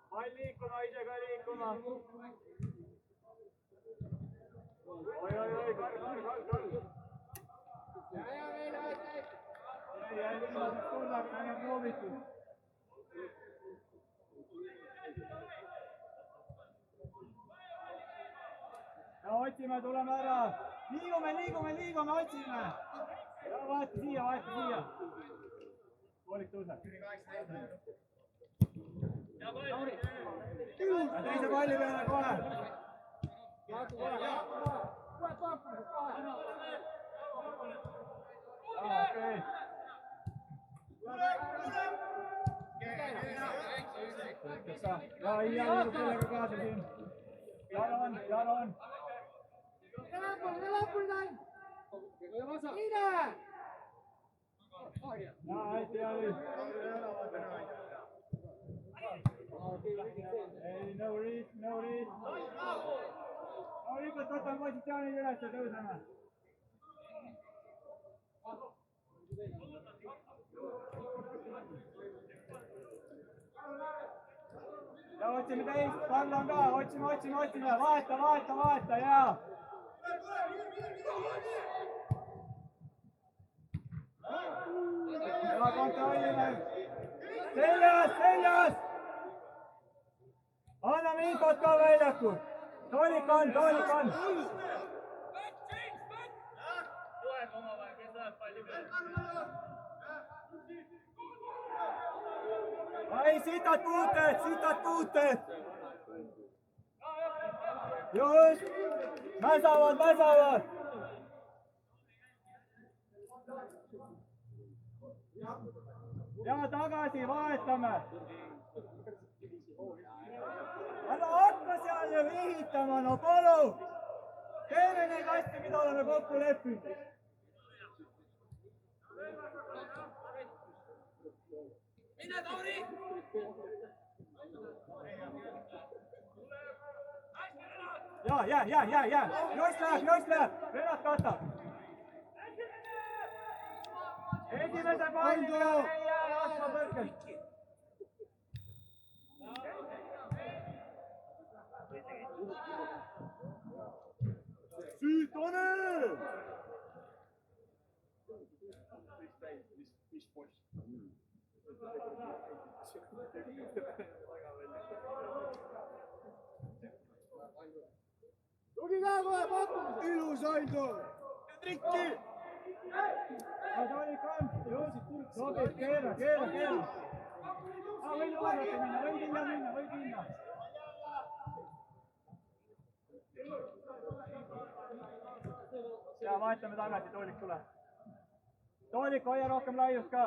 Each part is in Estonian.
Pall liikuma, ise ka liikuma. Oi, karg. Jäi tulla, kun hän on muovittu. Ja otsime, tuleme ära. Liigume, otsime. Ja vaata siia. Koolik tõuseb. Ja teise palli peale kohe. Okei. Ja Iia liigub sellega kaasa siin. Jaron. Ja hästi oli. Ei, no risk. Loomulikult võtame positsioonid üles ja tõuseme. Ja otsime teist, pall on ka, otsime, vaata, jaa. Ja kontrollime. Seljas! Anname infot ka väljakul. Toolik on. Ai, sitad puuted. Just. Mäsavad. Ja tagasi vahetame. Ära hakka seal ju vihitama, no palun! Teeme neid asju, mida oleme kokku leppinud. Minna, Tauri! Ja! Jost läheb! Renat katab! Esimese palli peale ei jää laskma põrkelt. Süütone! Mis poiss? Tugi ka kohe pakkumus! Ilus Aido! Trikki! Toolik on! Sobib, keera! Võid vaadata minna, võid minna! Ja vahetame tagasi, Toolik tule. Toolik, hoia rohkem laiust ka.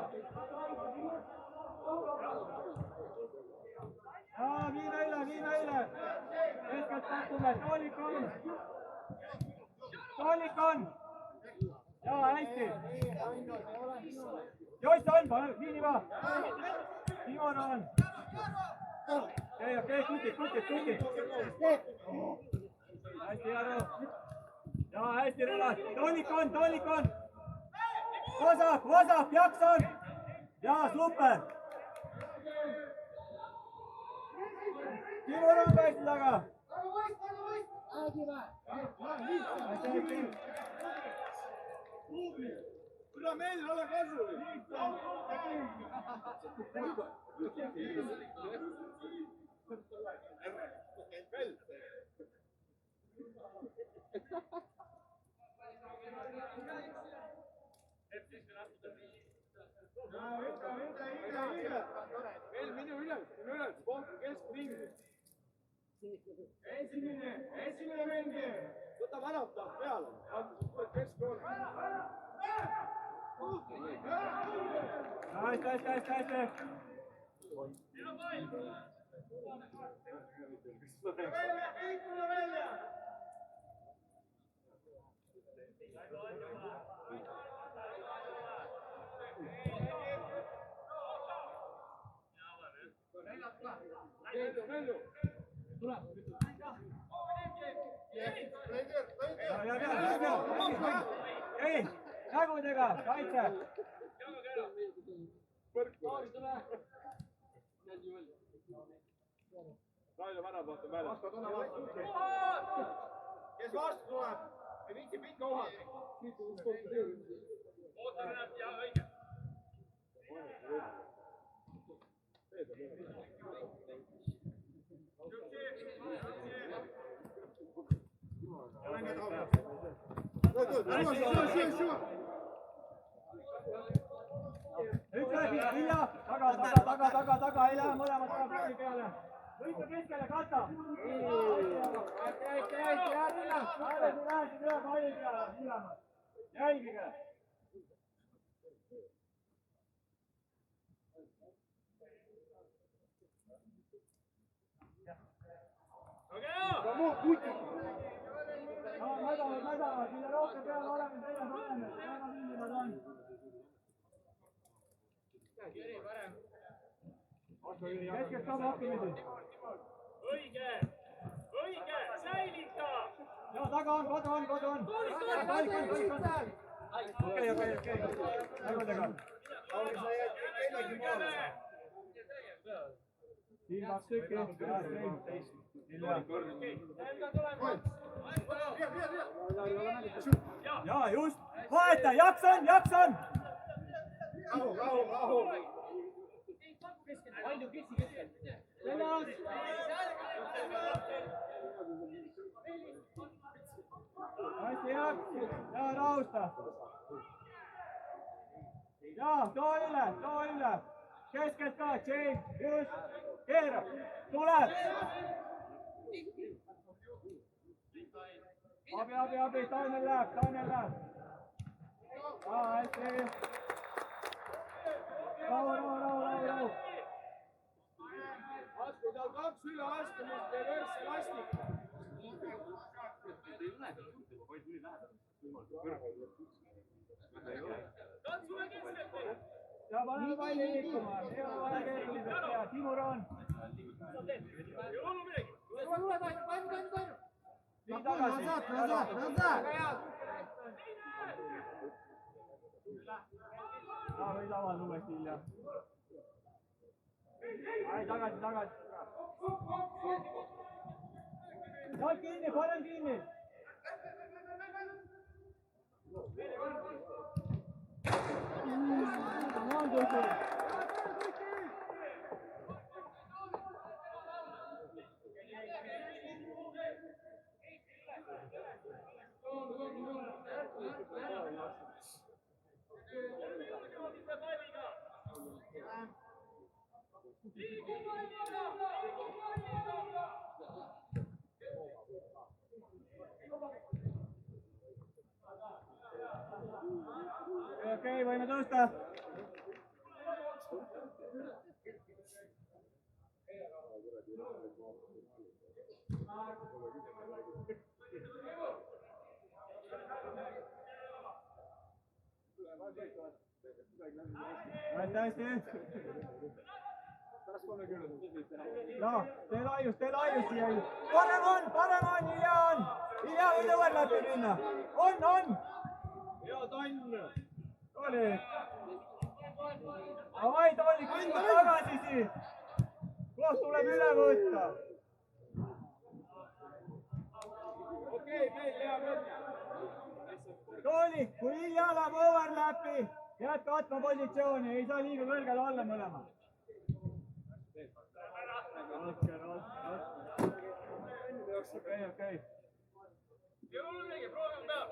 Ja, viime üle. Keskelt pakume, Toolik on. Ja, hästi. Joist on, nii niva. Timon on. Okei, kutid. Hästi, Jaro. Ja hästi, Renat. Toolik on. Vasak, Jakson. Ja, super. Timon on päästi taga. Kuule, meil ole kasulik. Veel minu üles, keskring. Esimene mängija. Võta värav taht peale. Keskkool. Hästi. Kõik tule välja. Ei, nägudega, kaitse. Raido väravalt on väljas. Kes vastu tuleb? Ei viitsi pikka uhata. Ootame ennast ja õige. Üks läbi, Vilja, taga, ei lähe mõlemad tagasi peale. Võitu keskele, kata. Hästi, hea Vilja. Hääled lähesid üle palli peale, mõlemad. Jälgige. Nädalad, mille rohkem peale oleme, seljas oleme. Väga vindivad on. Hetkest saab hakkimisi. Õige, säilita! Ja taga on, kodu on. Okei. Nägudega. Siin 2 tükki. Ja just, vaheta, jaksan! Rahu! Palju kissi keskel. Seljas! Hästi jaks, ja rahusta. Ja, too üle. Keskelt ka, James, just, keera, tuleb. Abi, Taanel läheb. Hästi. Rahu. Kui tal 2 üle astumist ja vöörse lastik. Katsule keskelt! Ja paneme palli liikuma. Ei ole vaja keeruliselt teha. Timur on. Ei olnud midagi. Tule, Nii tagasi. Võid avada uuesti hilja. Ai, tagasi. Jalg kinni, parem kinni. Okei, võime tõusta. Hästi. No, tee laius siia. Parem on, Ilja on. Ilja võid õuel läbi minna. On. Hea Tann. Oli. Avai, Toolik, kinni tagasi siit. Koht tuleb üle võtta. Okei, meil hea küll. Toolik, kui Ilja läheb overlapi, jääd katma positsiooni, ei saa liiga kõrgele alla mõlema. Okei. Ei olnud midagi, proovime peale.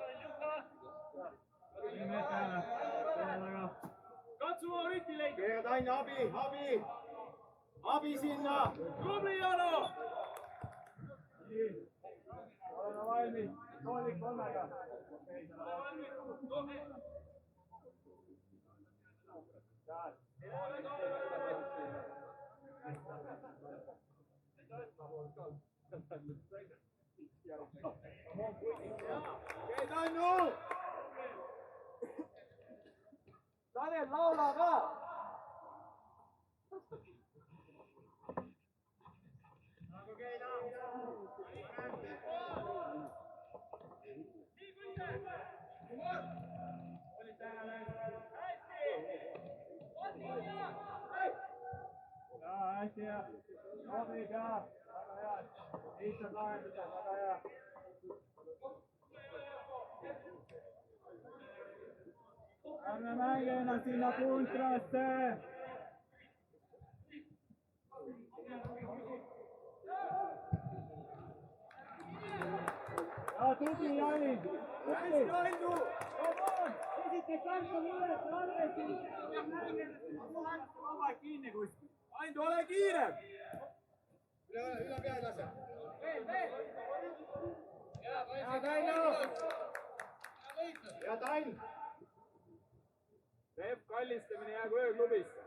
Katsu Riti leida. Hea Tann, abi sinna. Tubli, Jano! Nii, oleme valmis. Toolik 3-ga. Hei Tannu! Tanel, laula ka! hästi ja sobib ja väga hea. Lihtsalt lahendused, väga hea. Ärme mängi ennast sinna puntrasse. Ja tubli Jani. Tubli. Esiteks ärka mulle, Arve kinni kuskil. Ainult ole kiire! Üle pea ei lase. Hea Taino! Hea Tain! Teeb kallistamine jäägu ööklubisse.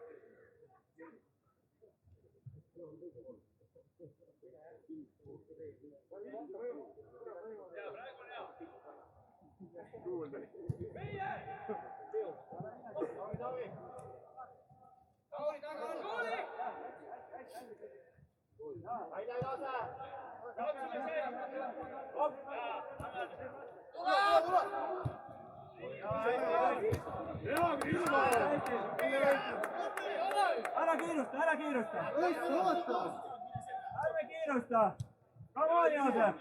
Ära kiirusta, ära kiirusta! Ärme kiirusta! Come on, Joosep!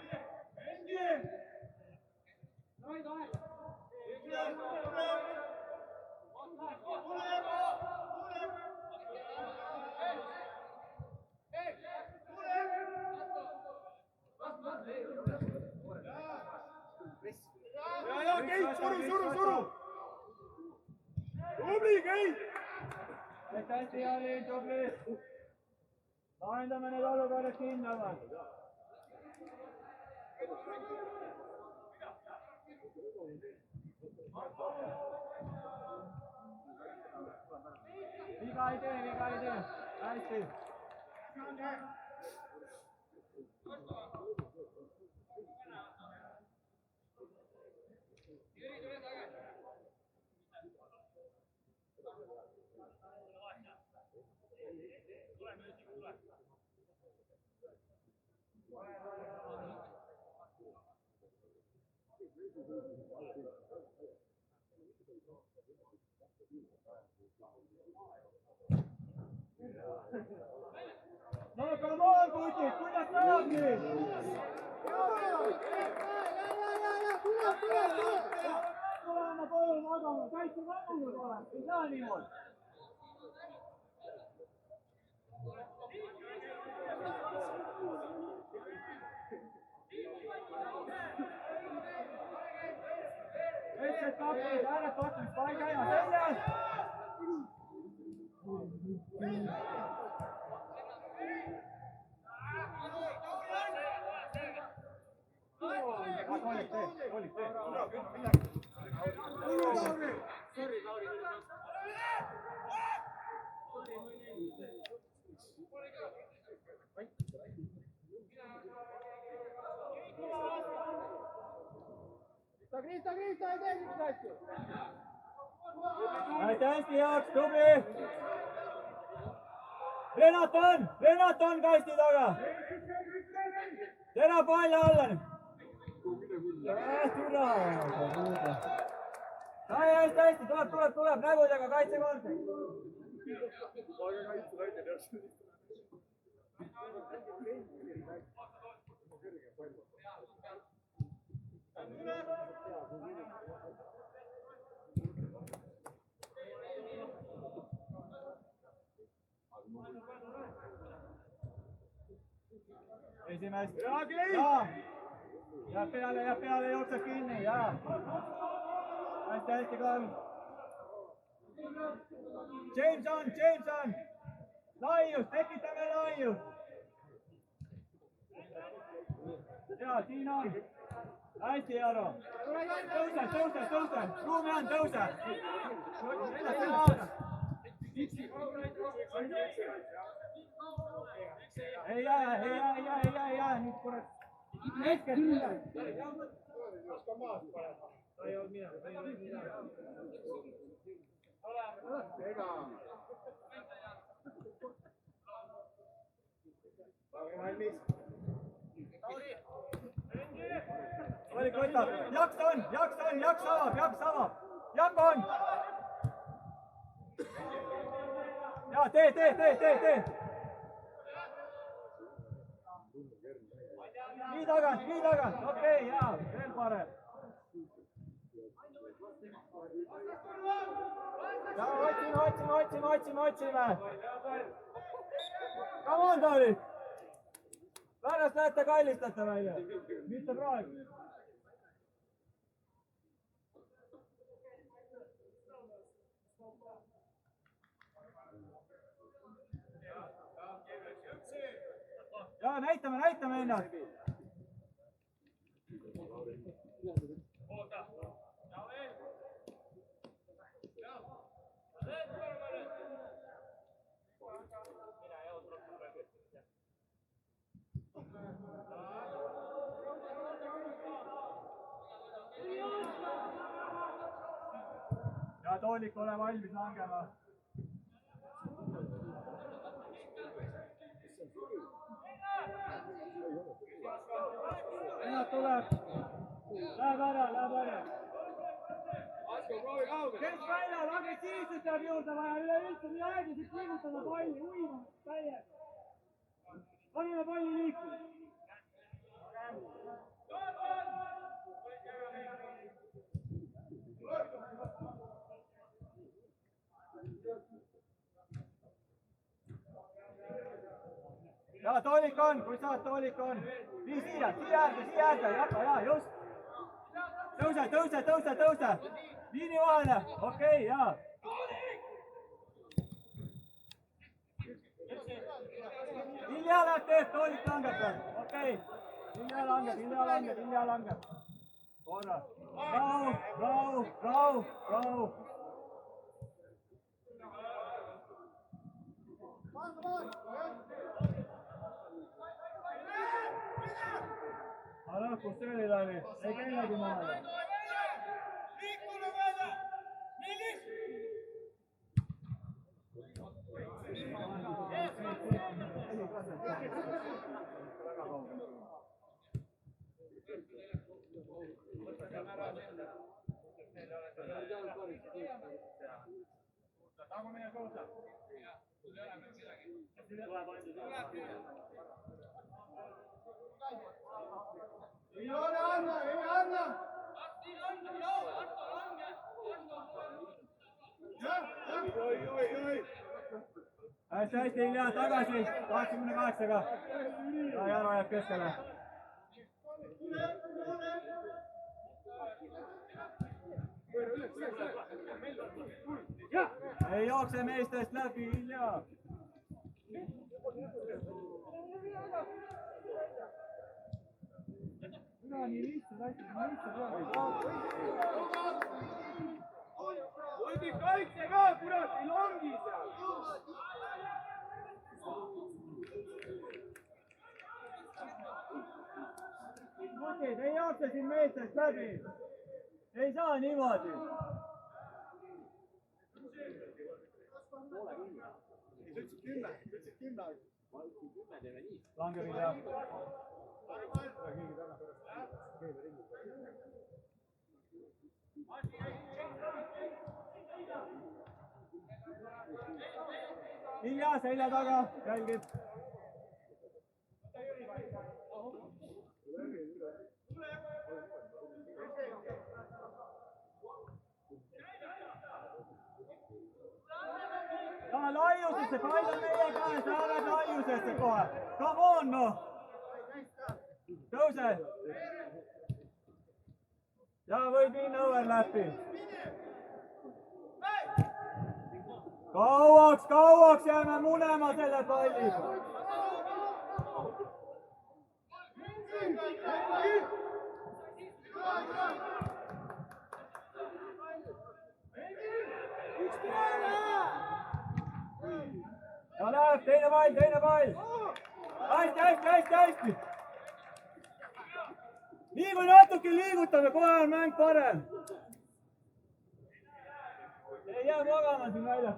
Ja, Keit, suru! Tubli, Keit! Hästi, Jani, tubli! Lahendame need olukorrad kindlamalt. Viga ei tee. Hästi. No come on, kutid, kuidas tahab nüüd? Tulema palun magama, kaitse magama olema, ei saa niimoodi. Teised kapid, hääled kahtlemist, panen käima, seljas! Krista, ei tee niisuguseid asju! Hästi heaks, tubli! Renat on kasti taga! Tera pall alla nüüd! Türa! Hästi, tuleb, nägudega kaitsekord! Esimest! Jääb peale, jookseb kinni, jaa! Hästi, Karl! Jameson! Laius, tekitame laius! Jaa, siin on! Hästi, Jaro! Tõuse! Ruumi on, tõuse! Ei jää, nüüd kurat! Hetke tule! Ta ei olnud mina. Valik võtab, Jaks avab, Jak on! Jaa, tee! nii tagant, okei, jaa, veel parem. Ja otsime. Come on, Toolik! Pärast näete kallistate välja. Mitte praegu. Ja näitame ennast. Ja Toolik, ole valmis langema. Ennast tuleb. Läheb ära. Kes väljal, agressiivsust jääb juurde vaja, üleüldse nii aeglaselt liigutada palli, uima täiega. Paneme palli liikuma. Ja Toolik on, kui saad, Toolik on. Nii siia äärde, ja just. Tõuse. Liini vahele, okei, jaa. Ilja läheb teeb, Toolik langeb veel, okei. Ilja langeb. Korra. Rahu. Ala, kus see oli? Ei kellegi maale. Ei anna! Hästi, Ilja, tagasi, 88-ga. Ja Jaro jääb keskele. Ei jookse meestest läbi, Ilja. Nii lihtsalt. Hoidke kaitse ka, kurat, ei longi seal! Kutid, ei jookse siin meestest läbi. Ei saa niimoodi. Langeb Ilja. Ilja selja taga, jälgid. Ja laiusesse, pall on meie käes, ära laiusesse kohe. Come on, noh. Tõuse. Ja võid minna overlappi. Kauaks jääme munema selle palliga. Ja läheb, teine pall. Hästi. Nii kui natuke liigutame, kohe on mäng parem. Ei jää magama siin välja.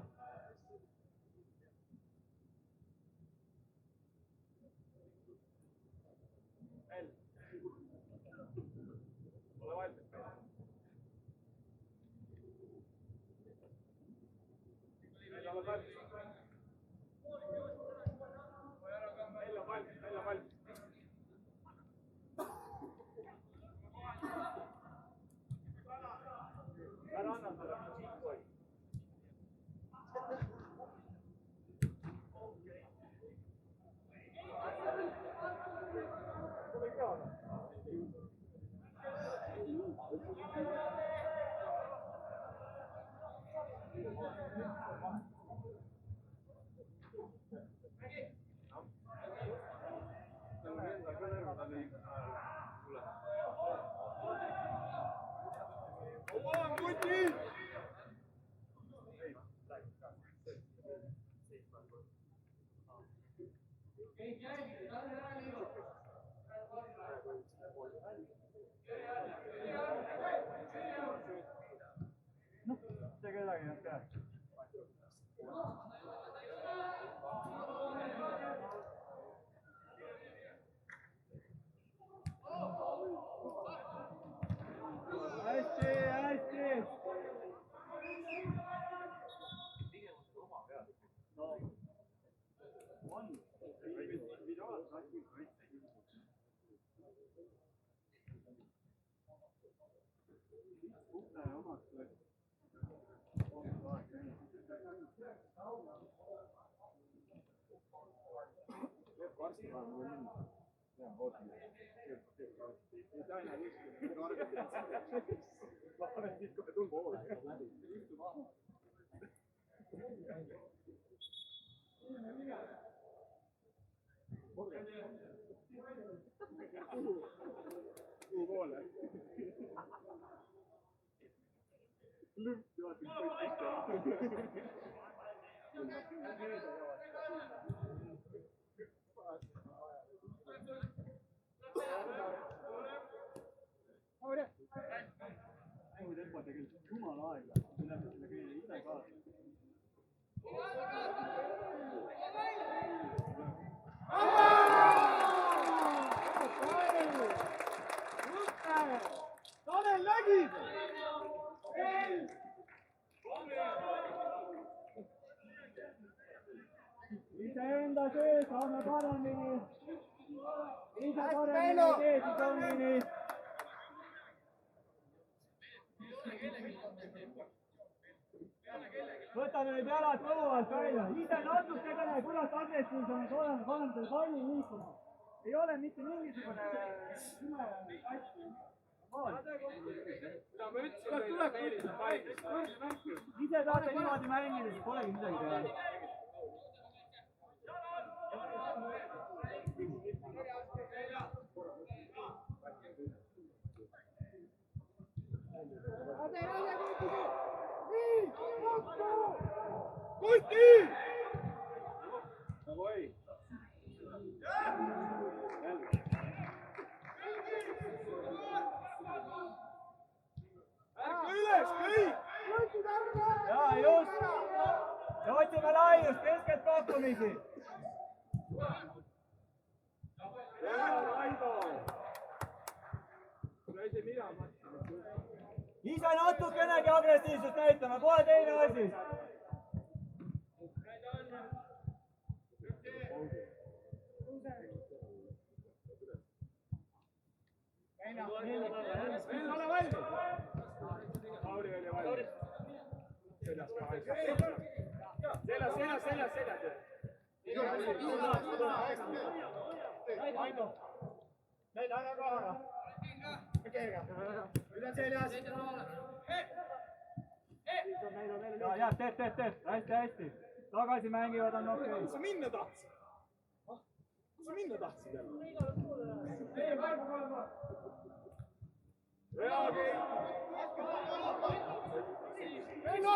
hästi! noh, see kedagi ei olnud peal. hästi, hästi. tempo tegelikult jumala aega, me läheme selle kõige ise kaasa. Tanel nägi! Iseenda sees saame paremini. Ise paremini tee, siis ongi nii. Võtame nüüd jalad põualt välja. Ise natukene, kuidas agressiivsemad oleme, paneme selle palli liikuma. Ei ole mitte mingisugune üle-kasti. Ise saate niimoodi mängida, siis polegi midagi teha. Kusti! Davai! Üles, kõik! Jaa, just! Ja otsime laiust, keskelt pakkumisi! Ise natukenegi agressiivsust näitame, pole teine asi! Meil ole valmis! Lauri oli valmis. Seljas. Aino, meil ära kahara. Nüüd on seljas. Jääb, teed. Hästi. Tagasi mängivad on okei. Kus sa minna tahtsid? Kus sa minna tahtsid? Reagi! Venno!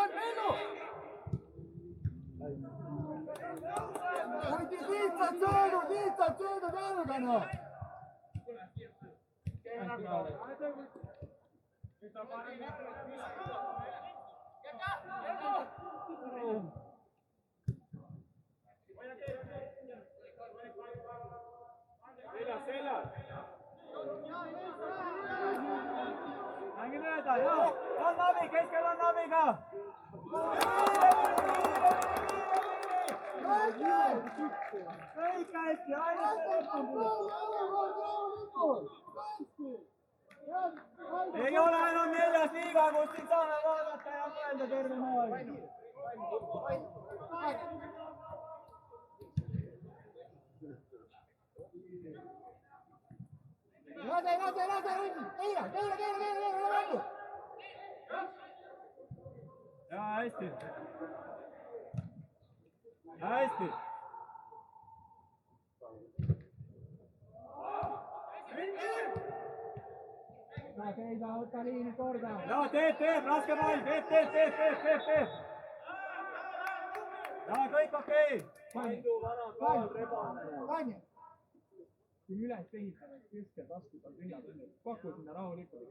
Lihtsalt söödud jalgana! Seljas! Mängi mööda, jah! On nabi, keskel on nabiga! Kõik hästi, ainult ei ole enam 4. liiga, kus siin saame vaadata ja mõelda terve maailm. Jaa, hästi. seisa, võta liini korda. Ja, teeb, raske pall, teeb. Ja, kõik okei. Mängu vana kaal rebane. Vanja. Siin üles ehitada, keskelt astuda tühja tunne. Paku sinna rahulikult.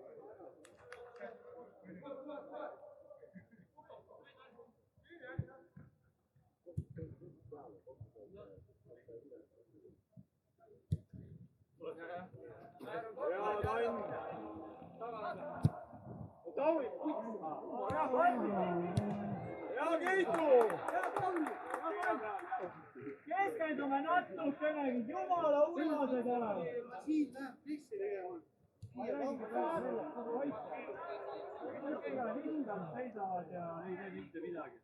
Ja, Taim. Taui, ja Keitu. Keskendume natukenegi, jumala uimased ära. Siin läheb pissi tegema. Ma ei räägi ka sellest, hindad seisavad ja ei tee mitte midagi.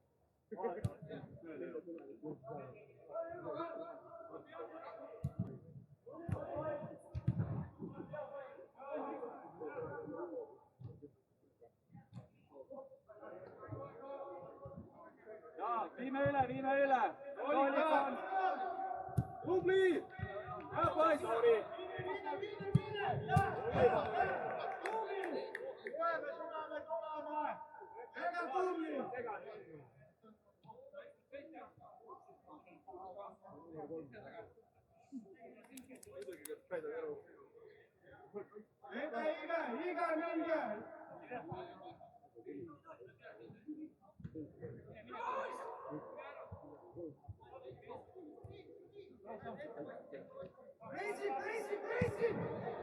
Ja, viime üle. Tubli. Ja, poiss. Iga minge. Preisi!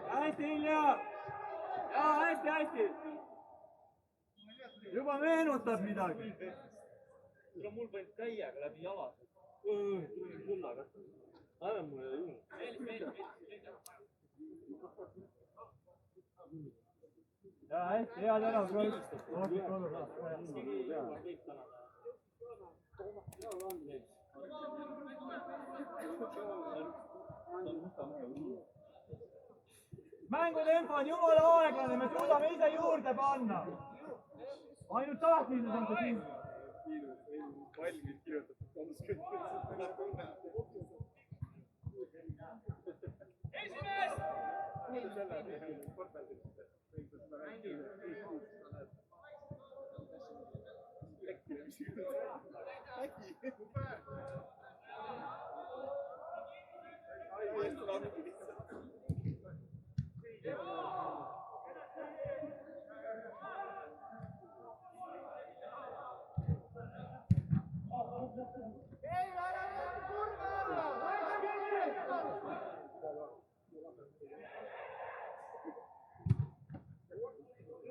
Hästi, Ilja! Ja, hästi! Juba meenutab midagi. Kuule, mul panid täiega läbi jalad. Tulin kullaga. Anna mulle juurde. Ja, hästi, hea tänav. Mängutempo on jumala aeglane, me suudame ise juurde panna. Ainult tahtmises on see kinni. Valmis kirjutatud konskript. Esimees!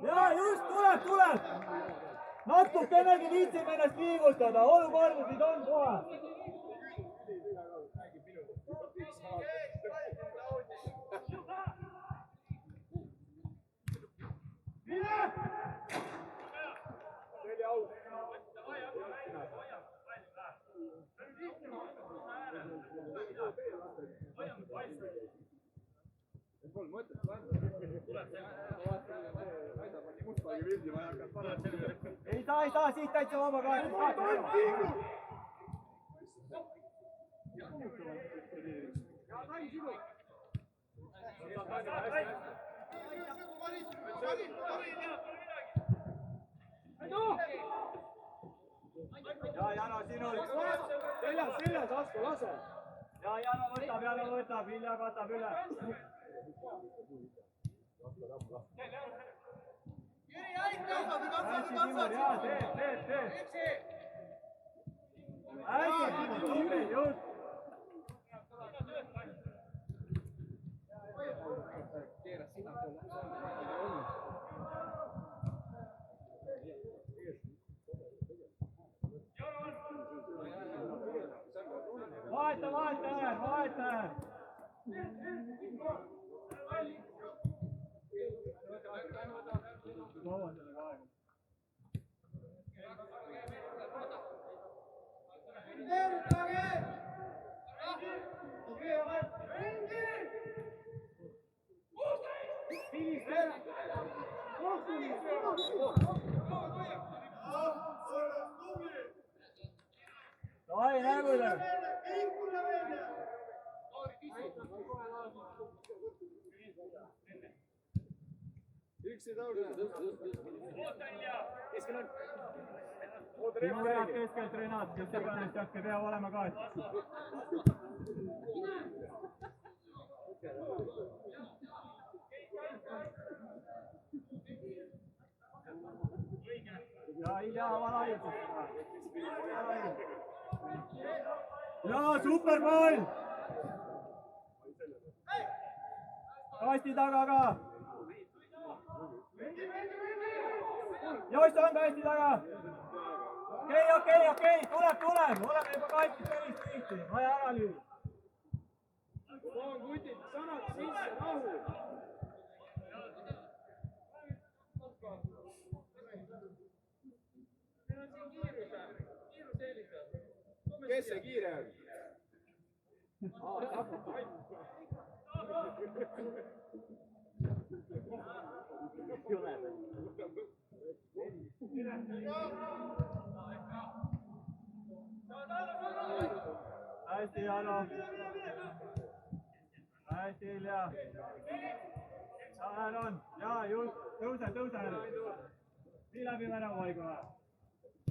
Ja just tuleb! Natukenegi viitsime ennast liigutada, olukordasid on kohe. Ei saa, siit täitsa vaba kahe. Ja Jana, sinul. Seljas, Asko, lase. Ja Jana võtab, Vilja katab üle. Hästi, Timur, jaa, tee. Hästi, Timur, just. Vaheta. Davai, nägule. sinu vead keskelt Renat, kes iganes sealt ei pea olema kaetud. Ja Ilja avalaikus. Ja superpall! Kasti taga ka! Joist on kasti taga! Okei, tuleb! Oleme juba kastis päris tihti, vaja ära lüüa. Vaan kutid, sanad sisse, rahu! Kes see kiire on? Hästi, Jano. Hästi, Ilja. Aaron, jaa, tõuse. Nii läbi väravaiguga.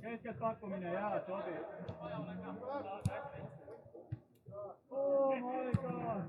Keskelt pakkumine, jaa, sobib. Oh my god!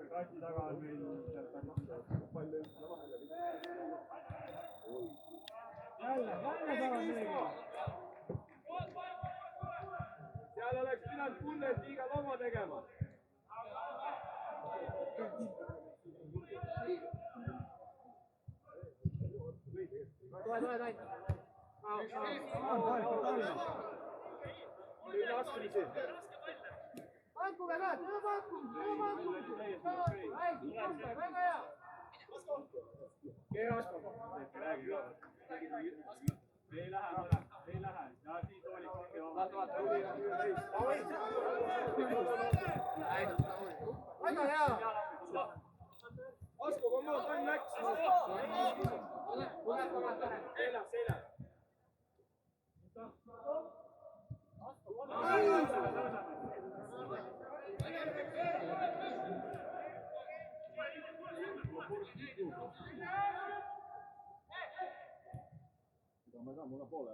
Kasti taga on meil jälle taga meega. Seal oleks pidanud Punnet liiga loma tegema. Tohi. Pakkuge ka, töö pakkumine. Väga hea. Keeras. Ei lähe. Ja siis oli korgi oma. Väga hea. Asko, kui on läks. Selja. Ma saan mulle poole.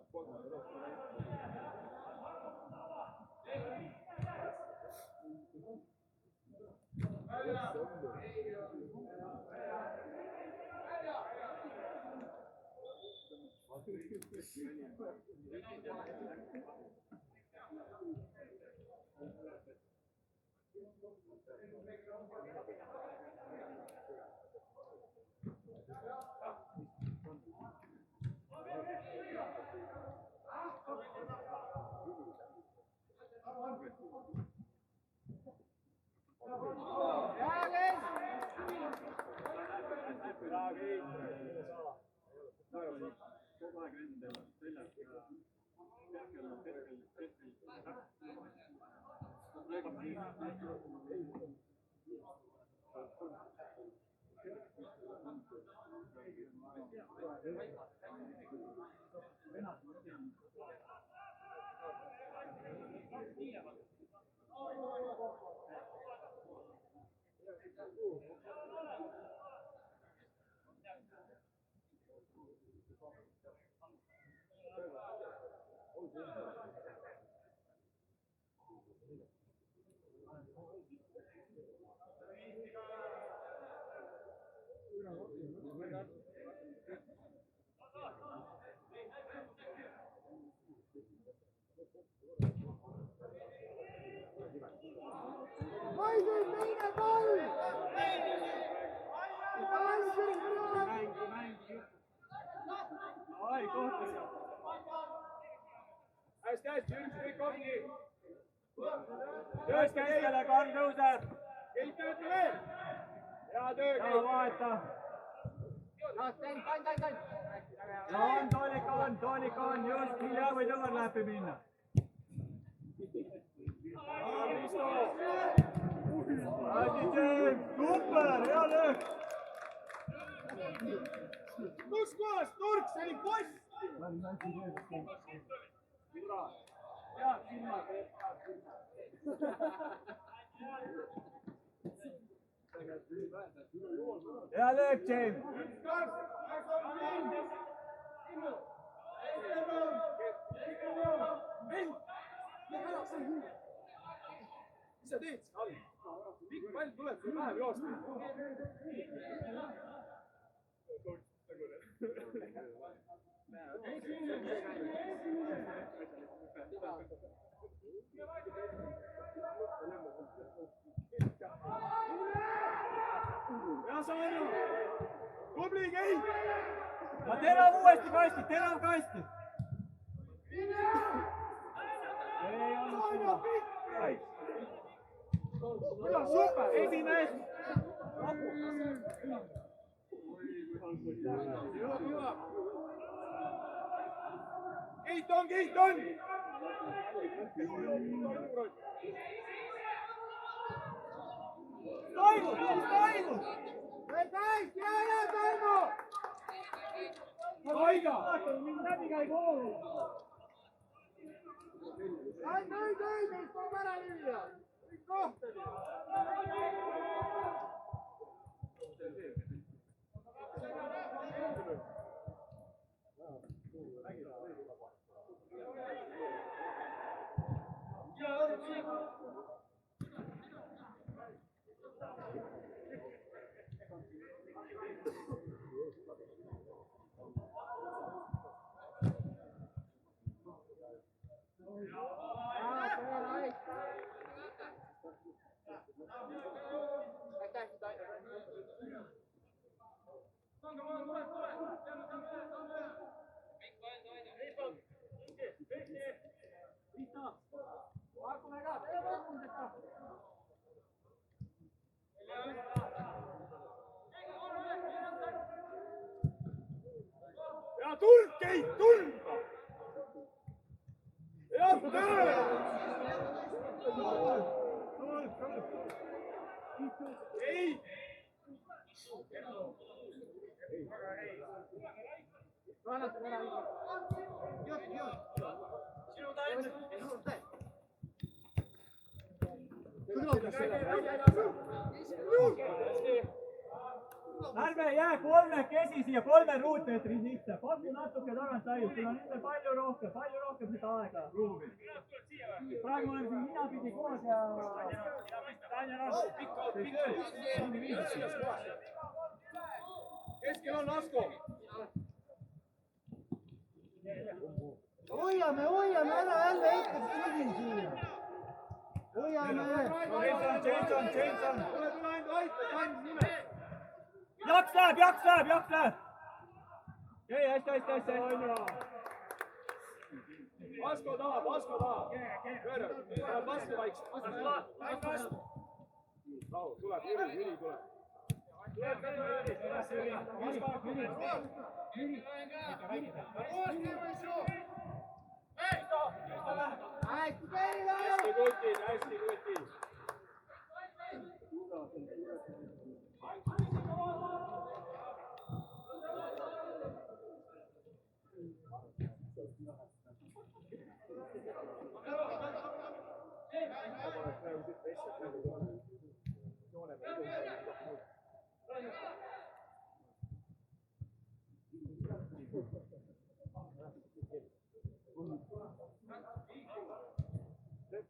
Hästi, ükskõik ongi. Töös keskele, Karl tõuseb. Kõik tööta veel. Hea töö. Ja vaeta. Ja on, toonik on. Just, Ilja või Tõvar läheb minna. kohas, Turk, see oli post! head silmad. hea löök, James. mis sa teed? Pikk pall tuleb, sul läheb joosta. ja Saanu, tubli käi! ja terav uuesti kasti, terav kasti. Saanu, pikk! super, Esimees. Hüva. Keit on! Toimus! Käis, jää, Tarmo! Toiga! Mind läbikäigu hoogu. Ei, meist tuleb ära lüüa! Kohtadi! ja Turk, Keit, tuld! ja töö! ei! ärme jää kolmekesi siia 3 ruutmeetri sisse, paku natuke tagant laius, sul on ümber palju rohkem seda aega, ruumi. praegu oleme siin ninapidi koos ja... keskel on Asko! Hoiame, ära jälle hetkeks küsin siia. Hoiame. Jameson. tule enda aita, kandis nime! Jaks läheb! ei, hästi. Asko tahab! pööra, läheb vastu vaikselt! rahu, tuleb, Jüri tuleb! hästi kutid!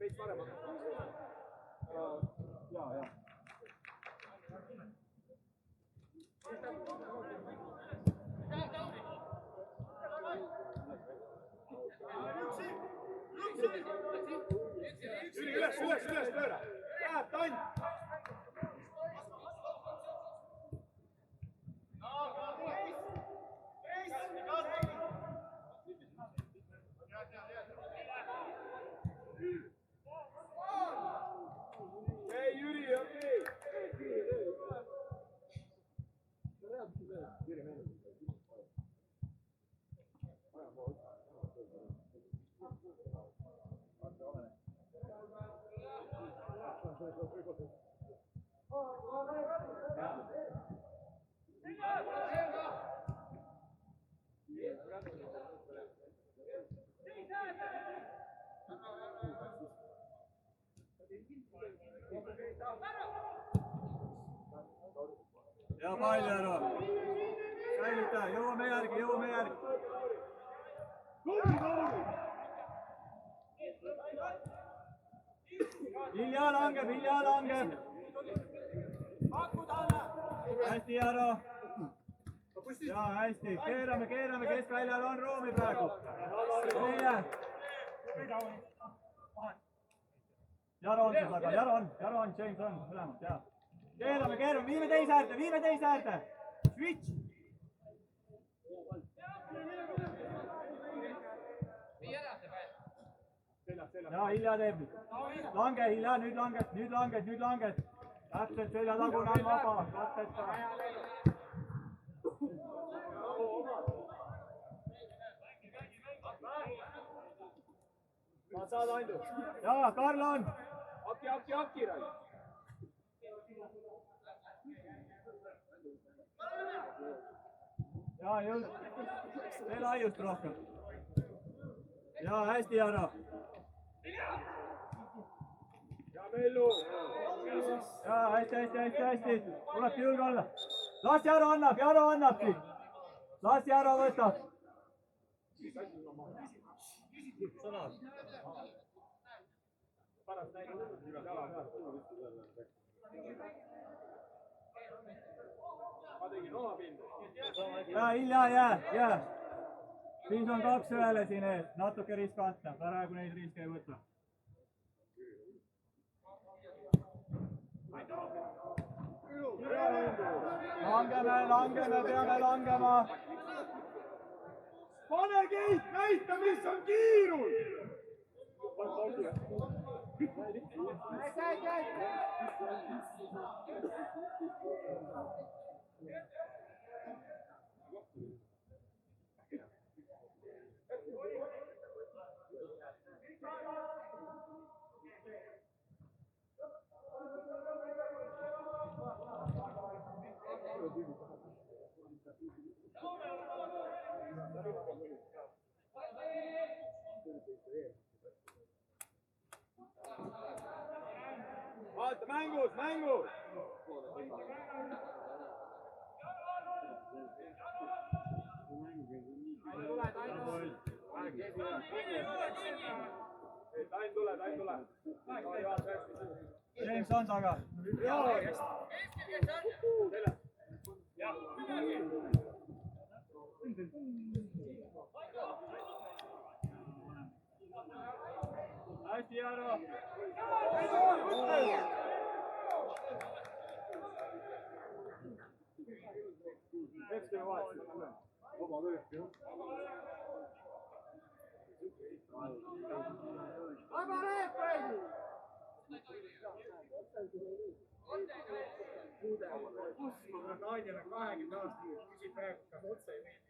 veits paremaks. Ja. üles, pööra. Läheb Tann. Ei, Jüri, okei. Jüri, mene. ja pall ära. Säilita, jõuame järgi, jõuame järgi. Vilja langeb, Vilja langeb. Hästi ära. Ja hästi, keerame, keerame, keskväljal on ruumi praegu. Jaro on taga, Jaro on, James on, mõlemad, jah. Keerame, keerame, viime teise äärde. Switch. Ja Hilja teeb. Lange, Hilja, nüüd langed. Täpselt selja tagune on vaba, katteta. Saad ainult. Jaa, Karl on. Aki, Rai. Jaa, just. Tee laiust rohkem. Jaa, hästi ära. Ja Mellu. Jaa, hästi. Tuleb julge olla. Las Jaro annabki. Las Jaro võtab. Sõnad. Ma tegin oma pindu. Jaa, Hilja, jää. Siis on 2-1 siin ees. Natuke riskantne. Praegu neid riske ei võta. Langeme, peame langema. Pane Keit, näita, mis on kiirul! Vaata, mängus! Tain tule. James on taga. Hästi, Jaro. Naine on 20 aastane, küsib praegu, kas otse ei meeldi.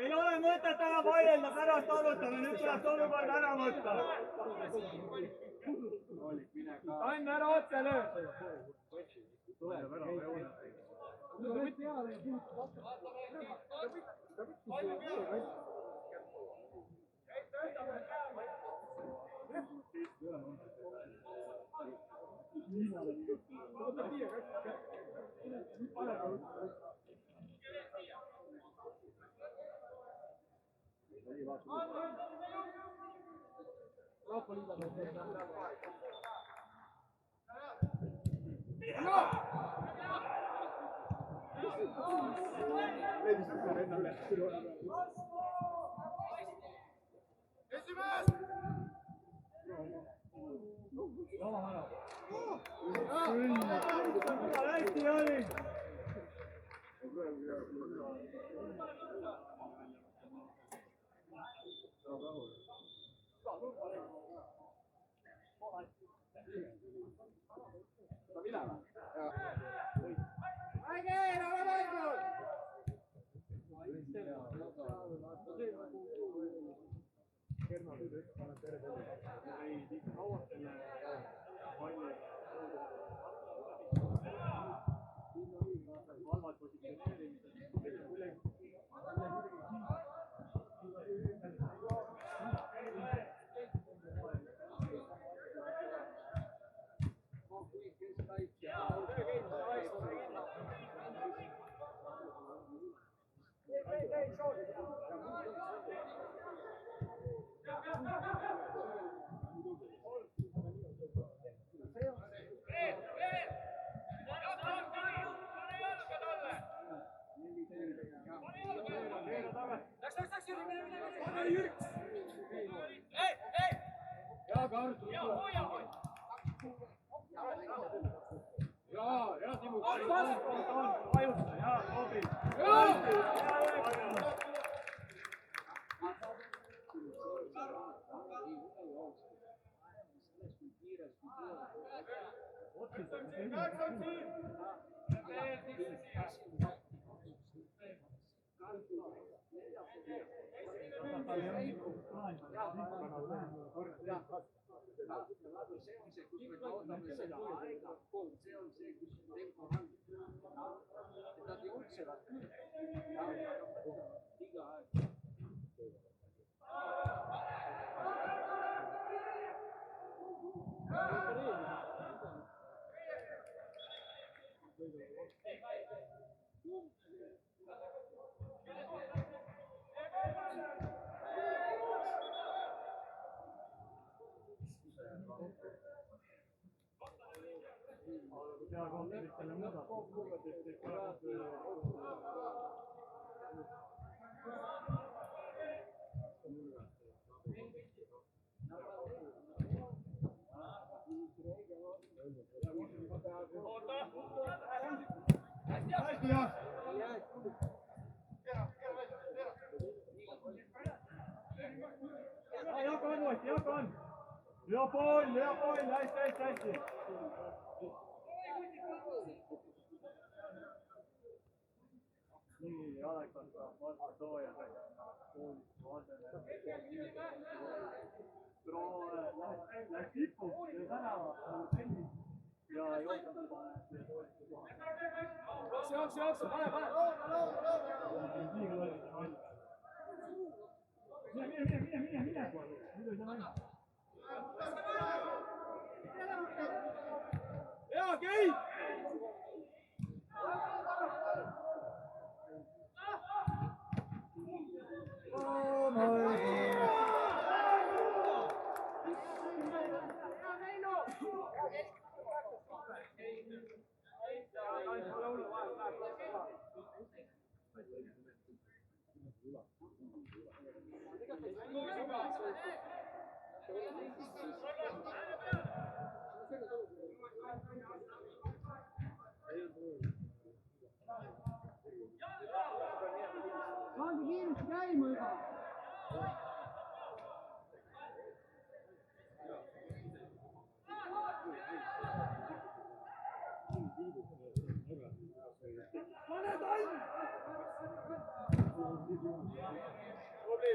Ei ole mõtet ära vaielda, pärast arutame, nüüd tuleb olukord ära võtta. Taim, ära otse löö! Hästi oli! Karl. Ja, Timo. Vajuta, jaa, sobii. Jakan uuesti, Jakan! Lyö poin, hästi! Nii, Aleksandr saab vastu sooja lähed tippu ja tänava tennis ja jookseb Jookse, pane! Mine! Muidu ei saa minna. Hea, käi! Saanko kiinnosti käima juba?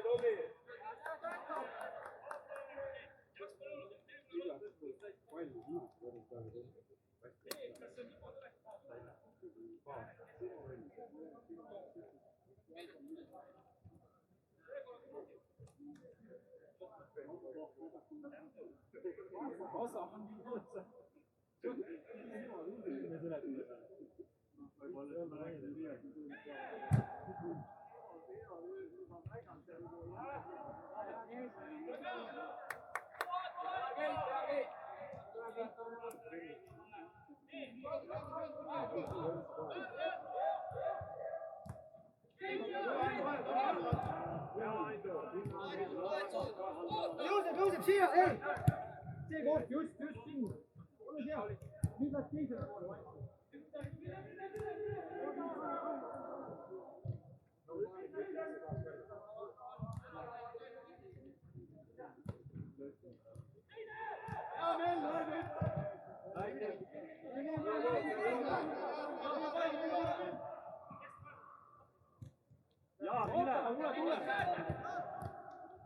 Tubli! Tõuseb siia, ei! See koht just sinna. Ole hea. Nüüd läks teisele poole. Jaa, tule!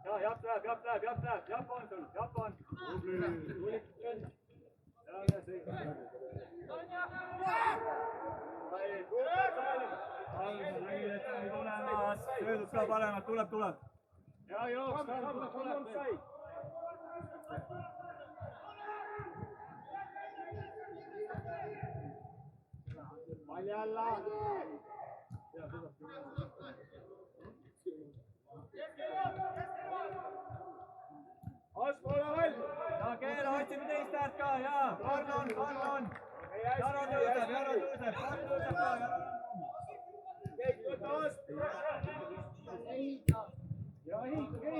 Jaa, Jaap läheb, Jaap on sul, Jaap on! Söödud ka paremat, tuleb! Ja jooks, tuleb! Paljalla! Ja keera, otsime teist häält ka, jaa! Karl on! Jaro tõuseb ka, Jaro! Keit, võta vastu! Ja ehita!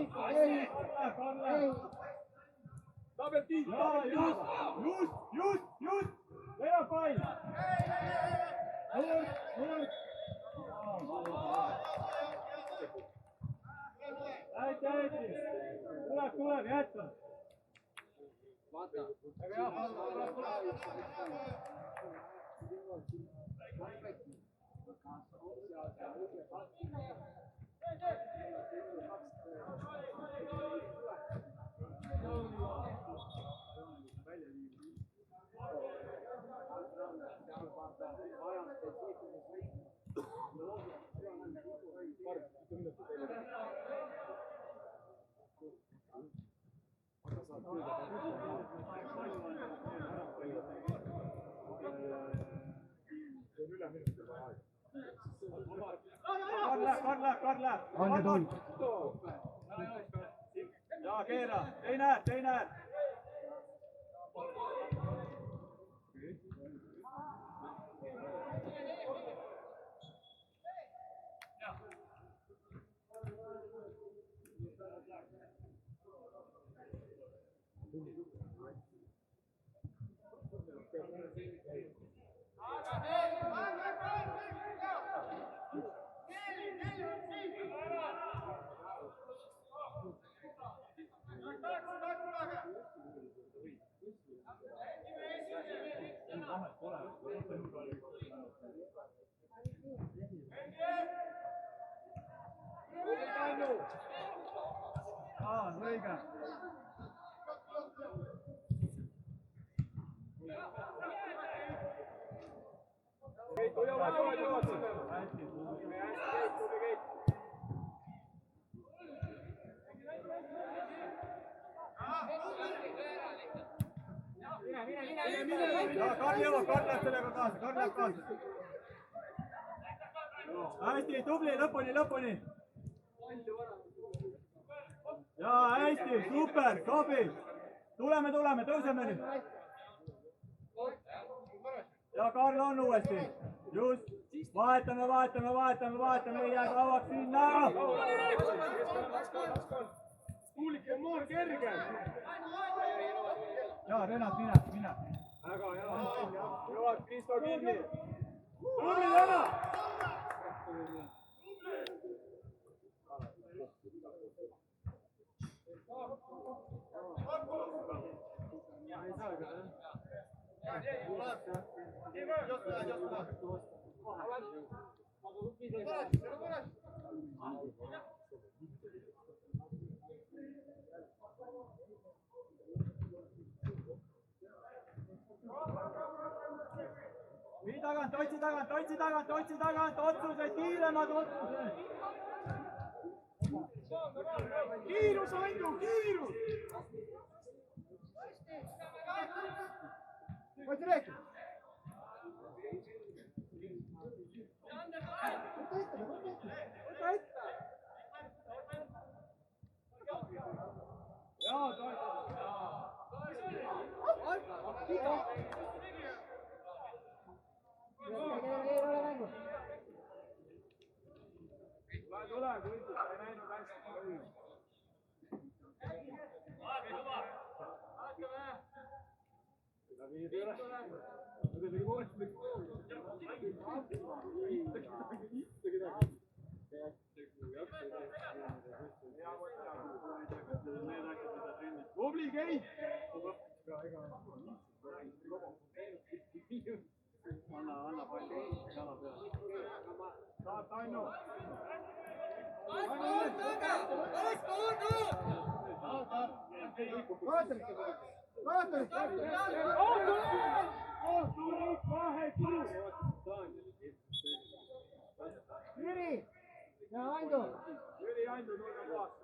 peab tiit. jaa, just, veab pall. hästi, tuleb, jätka. Kard läheb. Anne tuld. jaa, keera, teine. õige. Kard läheb sellega kaasa. hästi, tubli, lõpuni. jaa, hästi, super, sobiv. tuleme, tõuseme nüüd. ja Karl on uuesti. just, vahetame, ei jää kauaks sinna. Tuulik on moor kerge. jaa, Renat, mine. väga hea. Jõuad Kristo kinni. tubli täna. Vii tagant, otsi tagant, otsused, kiiremad otsused. Kiirus, Andu, kiirus! Võtsi rääkida. jaa, toetada. Tubli, Keit! Anna palli jala peale. Saad, Taino! Jüri ja Andu. Jüri, Andu, tulge puhast.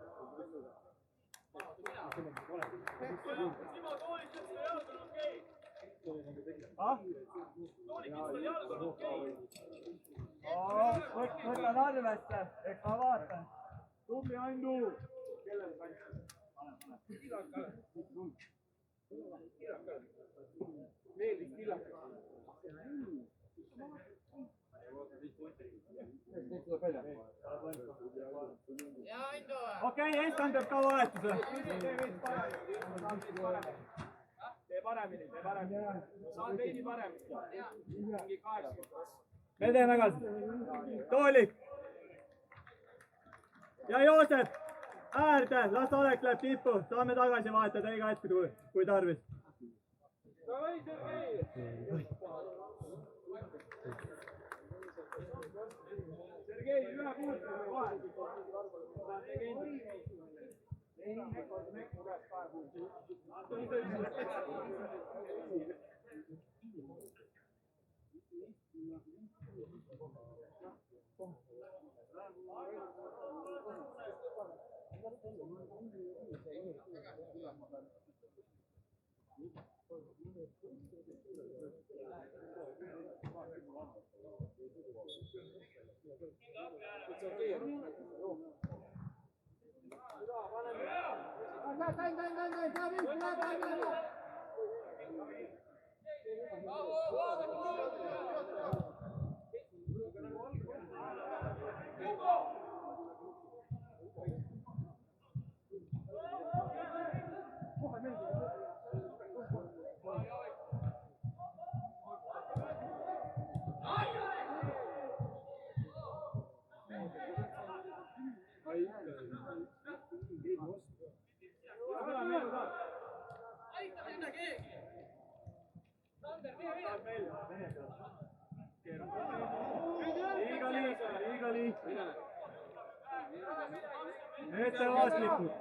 Simo tooliks, et see jalg on okei. võtan arvesse, eks ma vaatan. Tubli, Andu! Meeldis killakas. okei, okei, Estan teeb ka vahetuse. Tee paremini. Saad veidi paremini. Mingi 80. me teeme ka. Toolik. ja Joosep, äärde, las Olek läheb tippu, saame tagasi vahetada iga hetk, kui tarvis. Sergei, ühe puutu vahel. Liiga lihtne. Ettevaatlikult.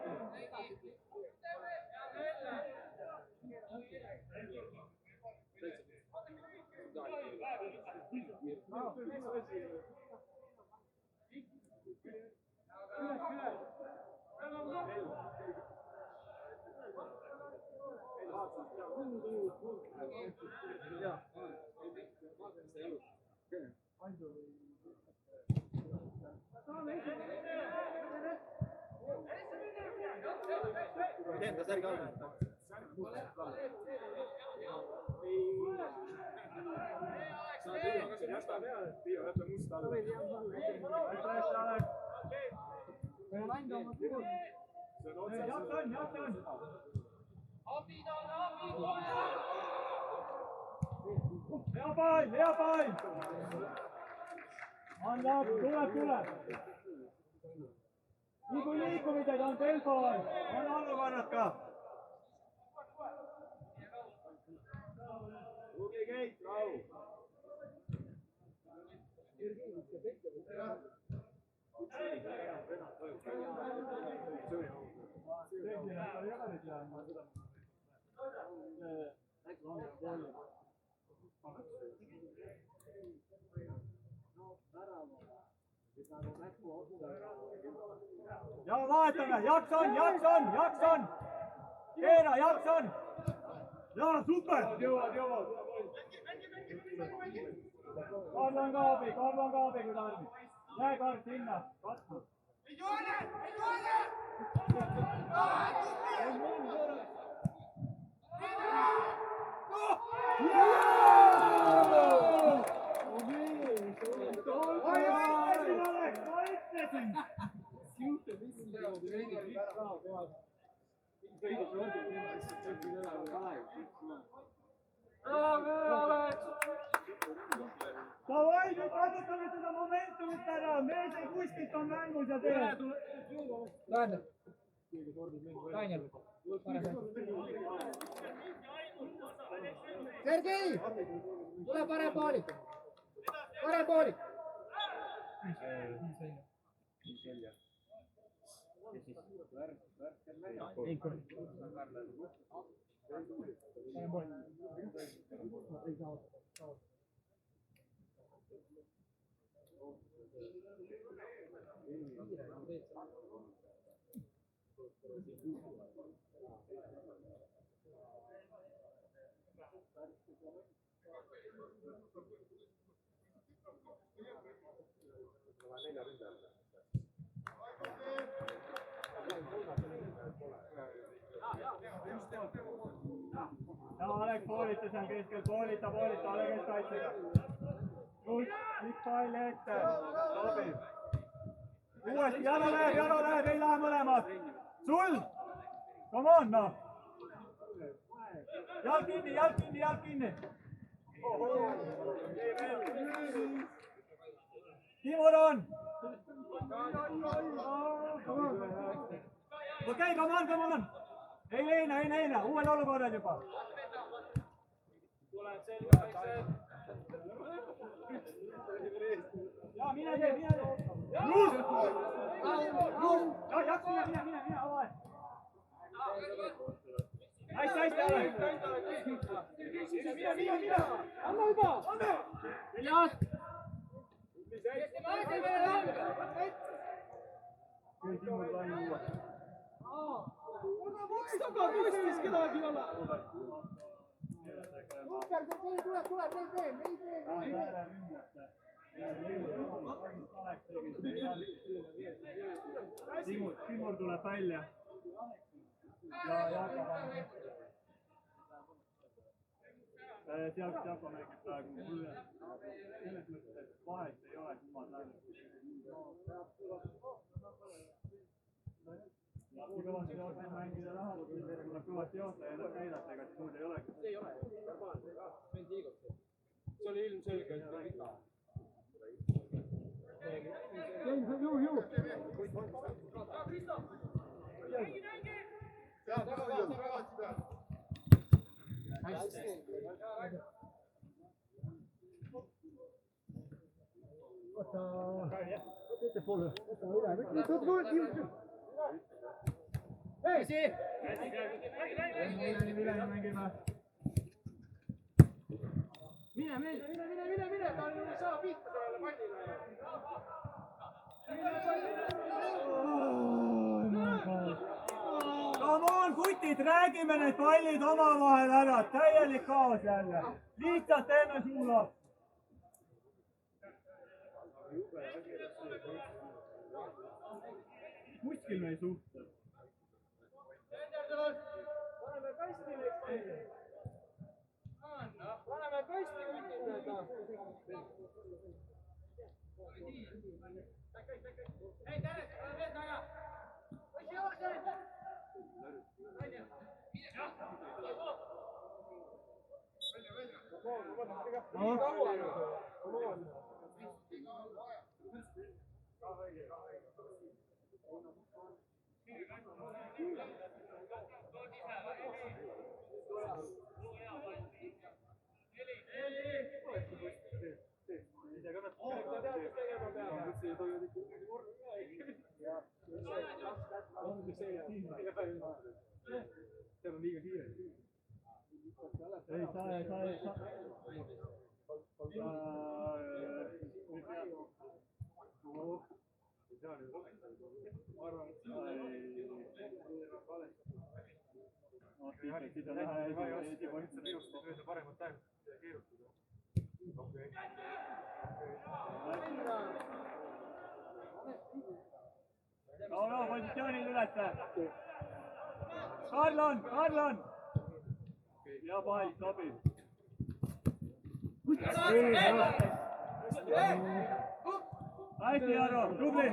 Hea pall! Anna, tuleb! Nii kui liikumised on tempo, on olukorrad ka. Tuge Keit, rahu. Ja vaatame, Jakson! Keera, Jakson! Ja, super! Jõuad! Karl on ka abi, kui tarvis. Jää Karl sinna, katsu. Ei ole! Davai, nüüd kasutame seda momentumit ära, mees ei kuskilt on mängus ja teeb. Daniel, Sergei, tule parem poolik. Ja Olek poolitas on keskel, poolita, ole keskkaitsega. Just, üks pall ette, sobib. uuesti, jala läheb, ei lähe mõlemad. Sul! Come on, noh! Jalg kinni! Timur on! Okei, come on! Ei leina, uuel olukorral juba. Tulen selga väiksed. Ja, mine tee! Mine, avae! Hästi, ole! Mine! Anna juba! Viljas! Küll Timur sai uue. Miks taga tõstis kedagi olla? Timur tuleb välja. Ja Jako mängib praegu mulle. Selles mõttes, et vahet ei ole, kumad lähevad. Kui kõvasti joosed mängida tahavad, tuleb kõvasti joosta ja ennast näidata, ega siis muud ei olegi. See ei ole. See oli ilmselge, et ta on viga. Mine, ta ei saa pihta sellele pallile. Come on, kutid, räägime need pallid omavahel ära, täielik kaos jälle. Lihtsalt enne suulab. Kuskil me ei suhtle. Paneme kasti neist. Paneme kasti kutid. Hei, Tänek, ole veel taga. Võiks jookse. Seal on liiga kiire. Ei saa. Paremat tähendust keerutada. Okei. No, positsioonil ületa. Karlon! Ja pall sobib. Hästi, Jaro, tubli!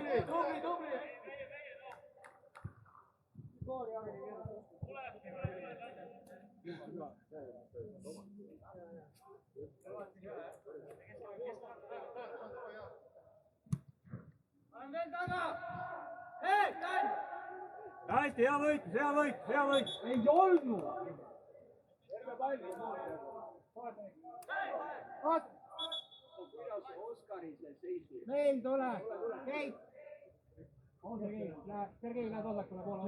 Hästi, hea võit! Ei olnud! Terve palli. Kuidas Oskari seal seisis? Meil tule! Keit! On Sergei, lähed vasakule poole.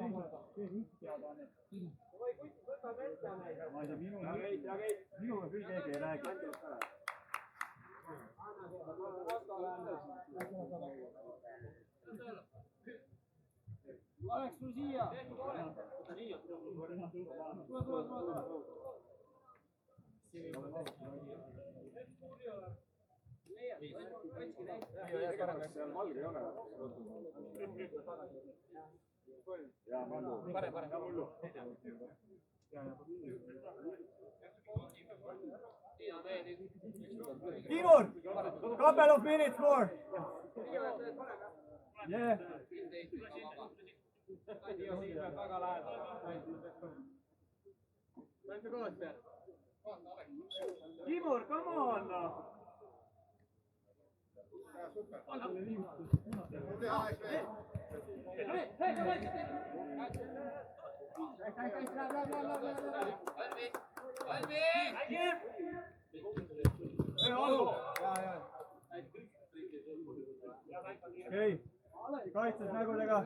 Võta metsa neid. Ma ei tea, minuga küll keegi ei räägi. Oleks sul siia! Valge ei ole. Timur, couple of minutes more. Jee. Timur, come on! Okei, kaitses nägudega.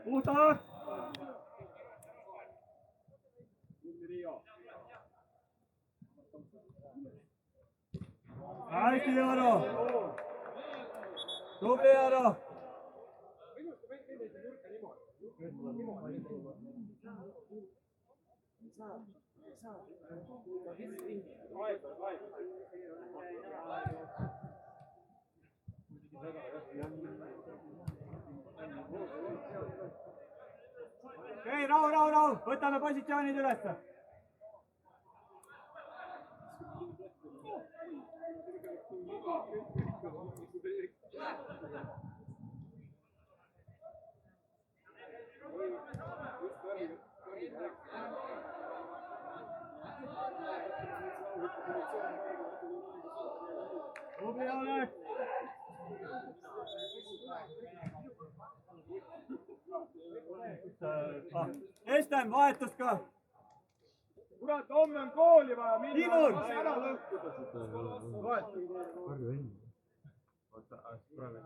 Puhtaks! Hästi, Jaro! Tubli, Jaro! Okei, rahu! Võtame positsioonid ülesse. Tubli, Alex! Estem, vahetus ka! Kurat, homme on kooli vaja minna. Timur! Ära lõhkuda. Harju enne. Oota, praegu.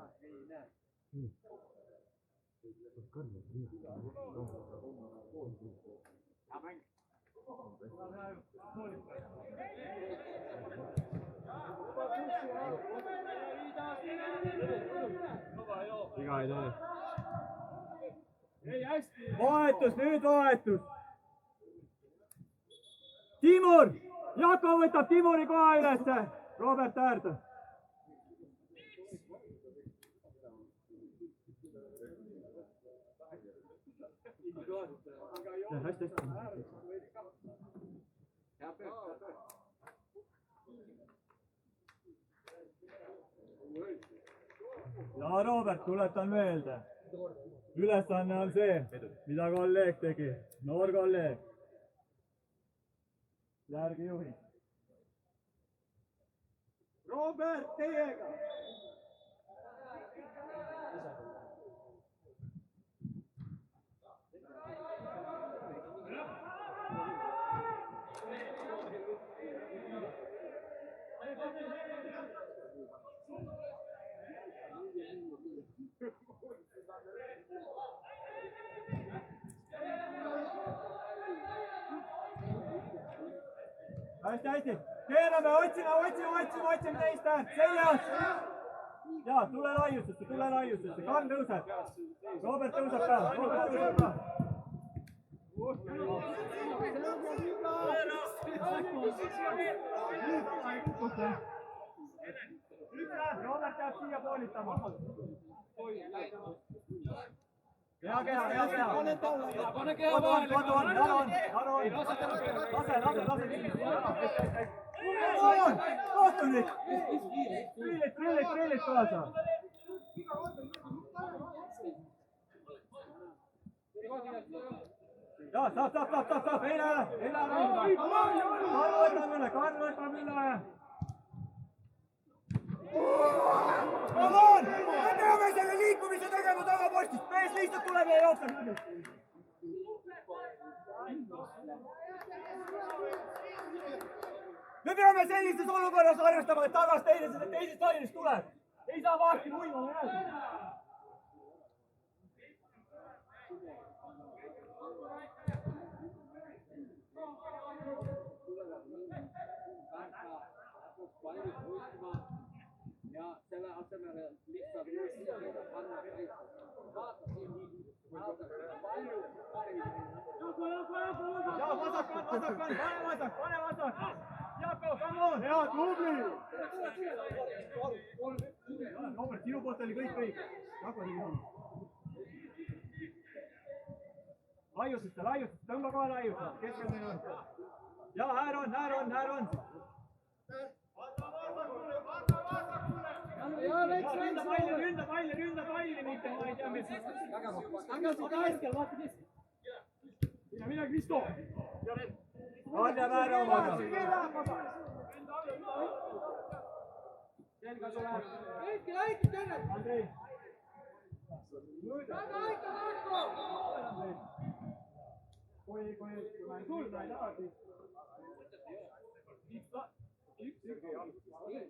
Viga ei tee. Ei, hästi. Vahetus, nüüd vahetus! Timur! Jako võtab Timuri koha ülesse! Robert äärde! Hästi. Ja Robert, tuletan meelde. Ülesanne on see, mida kolleeg tegi. Noor kolleeg. Järgi juhi. Robert, teiega. Hästi. Keerame, otsime teist äärt. Seljas! Ja, tule laiusesse. Kann tõuseb. Robert tõuseb ka. Robert jääb siia poolitama. Hea keha. Pane keha vahele. Lase. Kohtunik! Prillit kaasa. Ja, saab. Eile Karl võtab üle. Come on! Me peame selle liikumise tegema tagapostist. Mees lihtsalt tuleb ja jookseb. Me peame sellises olukorras arvestama, et tagasi teisest lainest tuleb. Ei saa vaaki muimama jääda. Ja selle asemel lihtsalt panna vaata siin palju. Ja pane vasak. Jako, come on! Hea, tubli! Robert, sinu poolt oli kõik õige. Jako tegi sama. laiusesse, tõmba kohe laiusesse, keskmine on. Ja här on. Ründa palli, mitte ma ei tea, mis. Mine Kristo! Anne väär omaga. Andrei. Kui ma ei tulda ei tagasi.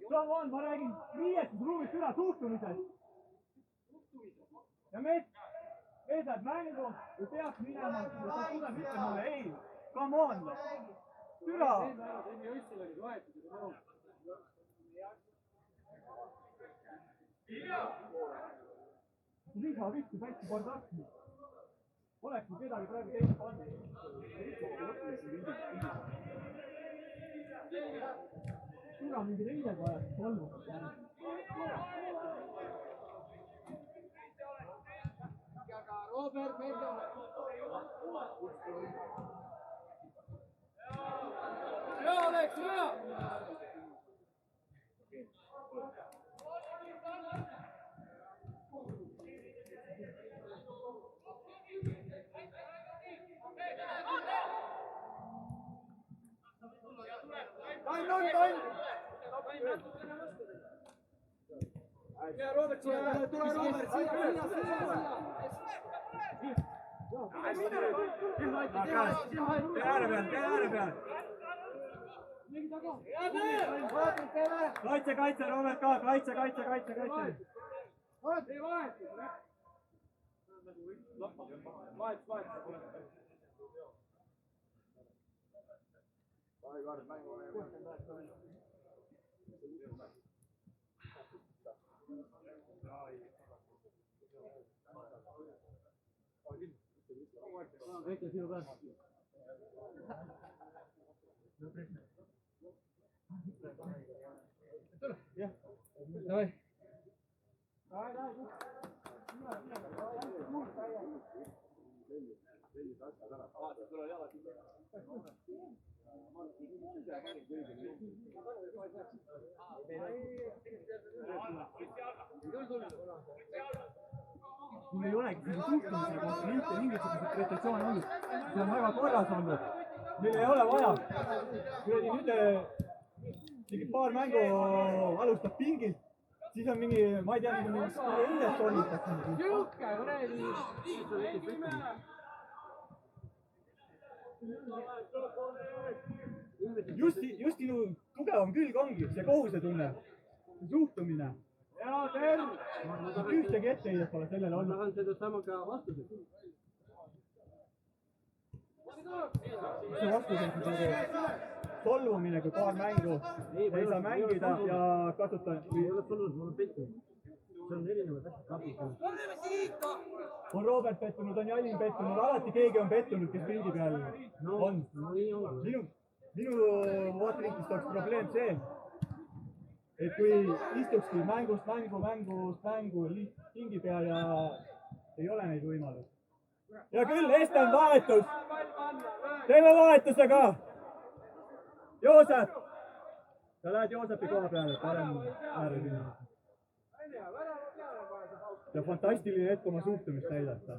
Come on, ma räägin riietusruumist üle suhtumisest. Ja veedad mängu ja peaks minema ja ta tuleb ütlema mulle ei. Come on. Türa. Liiga vikku täitsa kordakki. Olekski kedagi praegu teist pannud. Türa mingi teisega ajas olnud. Robert, Pedro. Hea, Alex, hea! Ja Robert, tule Robert, siia. Ääre peal. Kaitse, Robert ka, kaitse. Väike sinu peal. Jah. Davai. Mul ei olegi selle suhtumise kohta mitte mingisugused pretensioone olnud. See on väga korras olnud. Meil ei ole vaja. Kuradi nüüd mingi paar mängu alustab pingilt. Siis on mingi, ma ei tea, mingi endast ollitakse. Jõuke, kuradi! Just sinu tugevam külg ongi see kohusetunne, suhtumine. Ühtegi etteheidet pole sellele olnud. Ma tahan seda sama ka vastuseks. See vastus on solvumine, kui paar mängu ei saa mängida ja kasuta. Ei ole solvunud, mul on pettunud. See on erinevad asjad. On Robert pettunud, on Jalin pettunud, alati keegi on pettunud, kes pildi peal on. Minu vaatevinklist oleks probleem see, et kui istukski mängust mängu pingi peal ja ei ole neid võimalusi. Ja küll, Esten vahetus! Teeme vahetuse ka! Joosep! Sa lähed Joosepi koha peale, parem äärepinna. Ja fantastiline hetk oma suhtumist näidata.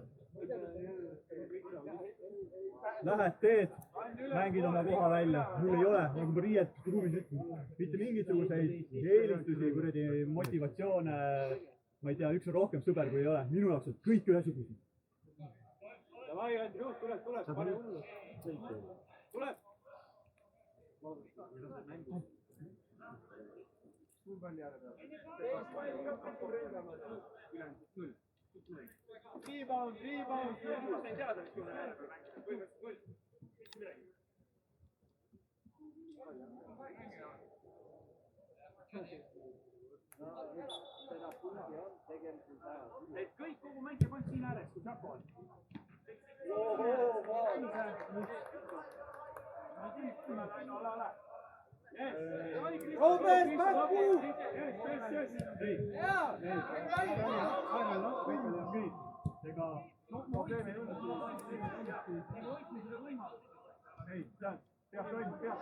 Lähed, teed, mängid oma koha välja. Mul ei ole, nagu ma riietusruumis ütlen, mitte mingisuguseid eelistusi, kuradi motivatsioone. Ma ei tea, üks on rohkem sõber, kui ei ole. Minu jaoks on kõik ühesugused. Davai, Andrew, tuleb. Tuleb. Rebound. Et kõik kogu mäng jääb ainult siin ääres, kui Sapo on. Robert, Paku! Ega Probleemi ei olnud. Ei, tead, peab toimub, peab.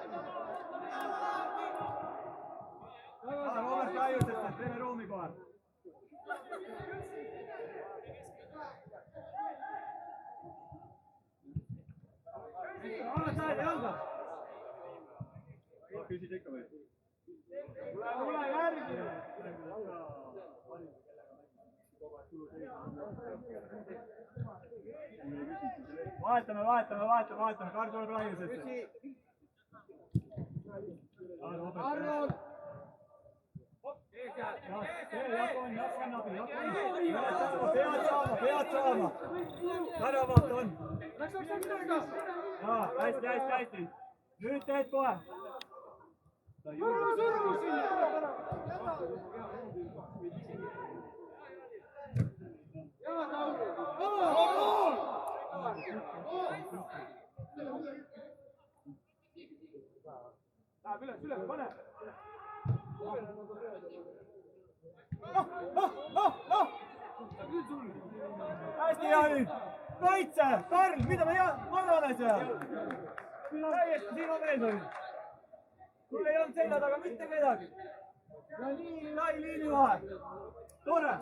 Robert laiusest, et teeme ruumi kohe. Anna saada jalga. Küsid ikka või? Tule järgi. Vahetame, Karl tuleb laiusesse. Arnold! Pead saama. Väravaht on. Hästi. Nüüd teed kohe. Läheb üles, pane! Hästi, Jaani! Kaitse! Karl, mida me magame seal? Täiesti sinu mees oli. Sul ei olnud selja taga mitte kedagi. Ja nii lai liini vahe. Tore!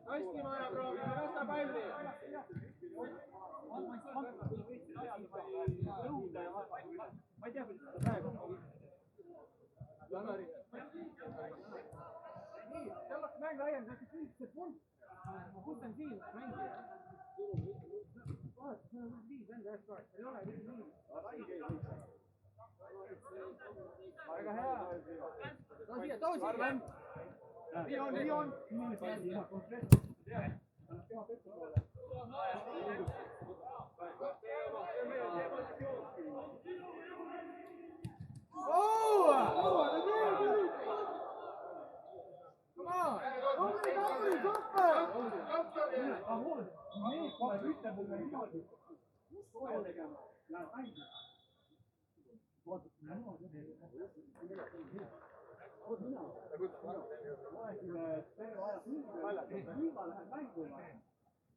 Hästi maja proovime, lasta palli! Ma ei tea, kuidas seda praegu on. Nii, selleks mäng laiem, see on see punkt. Ma kusten siin mängida. Vahet, see on 5 venda eest ka, ei ole nii. Väga hea. Too siia. Nii on.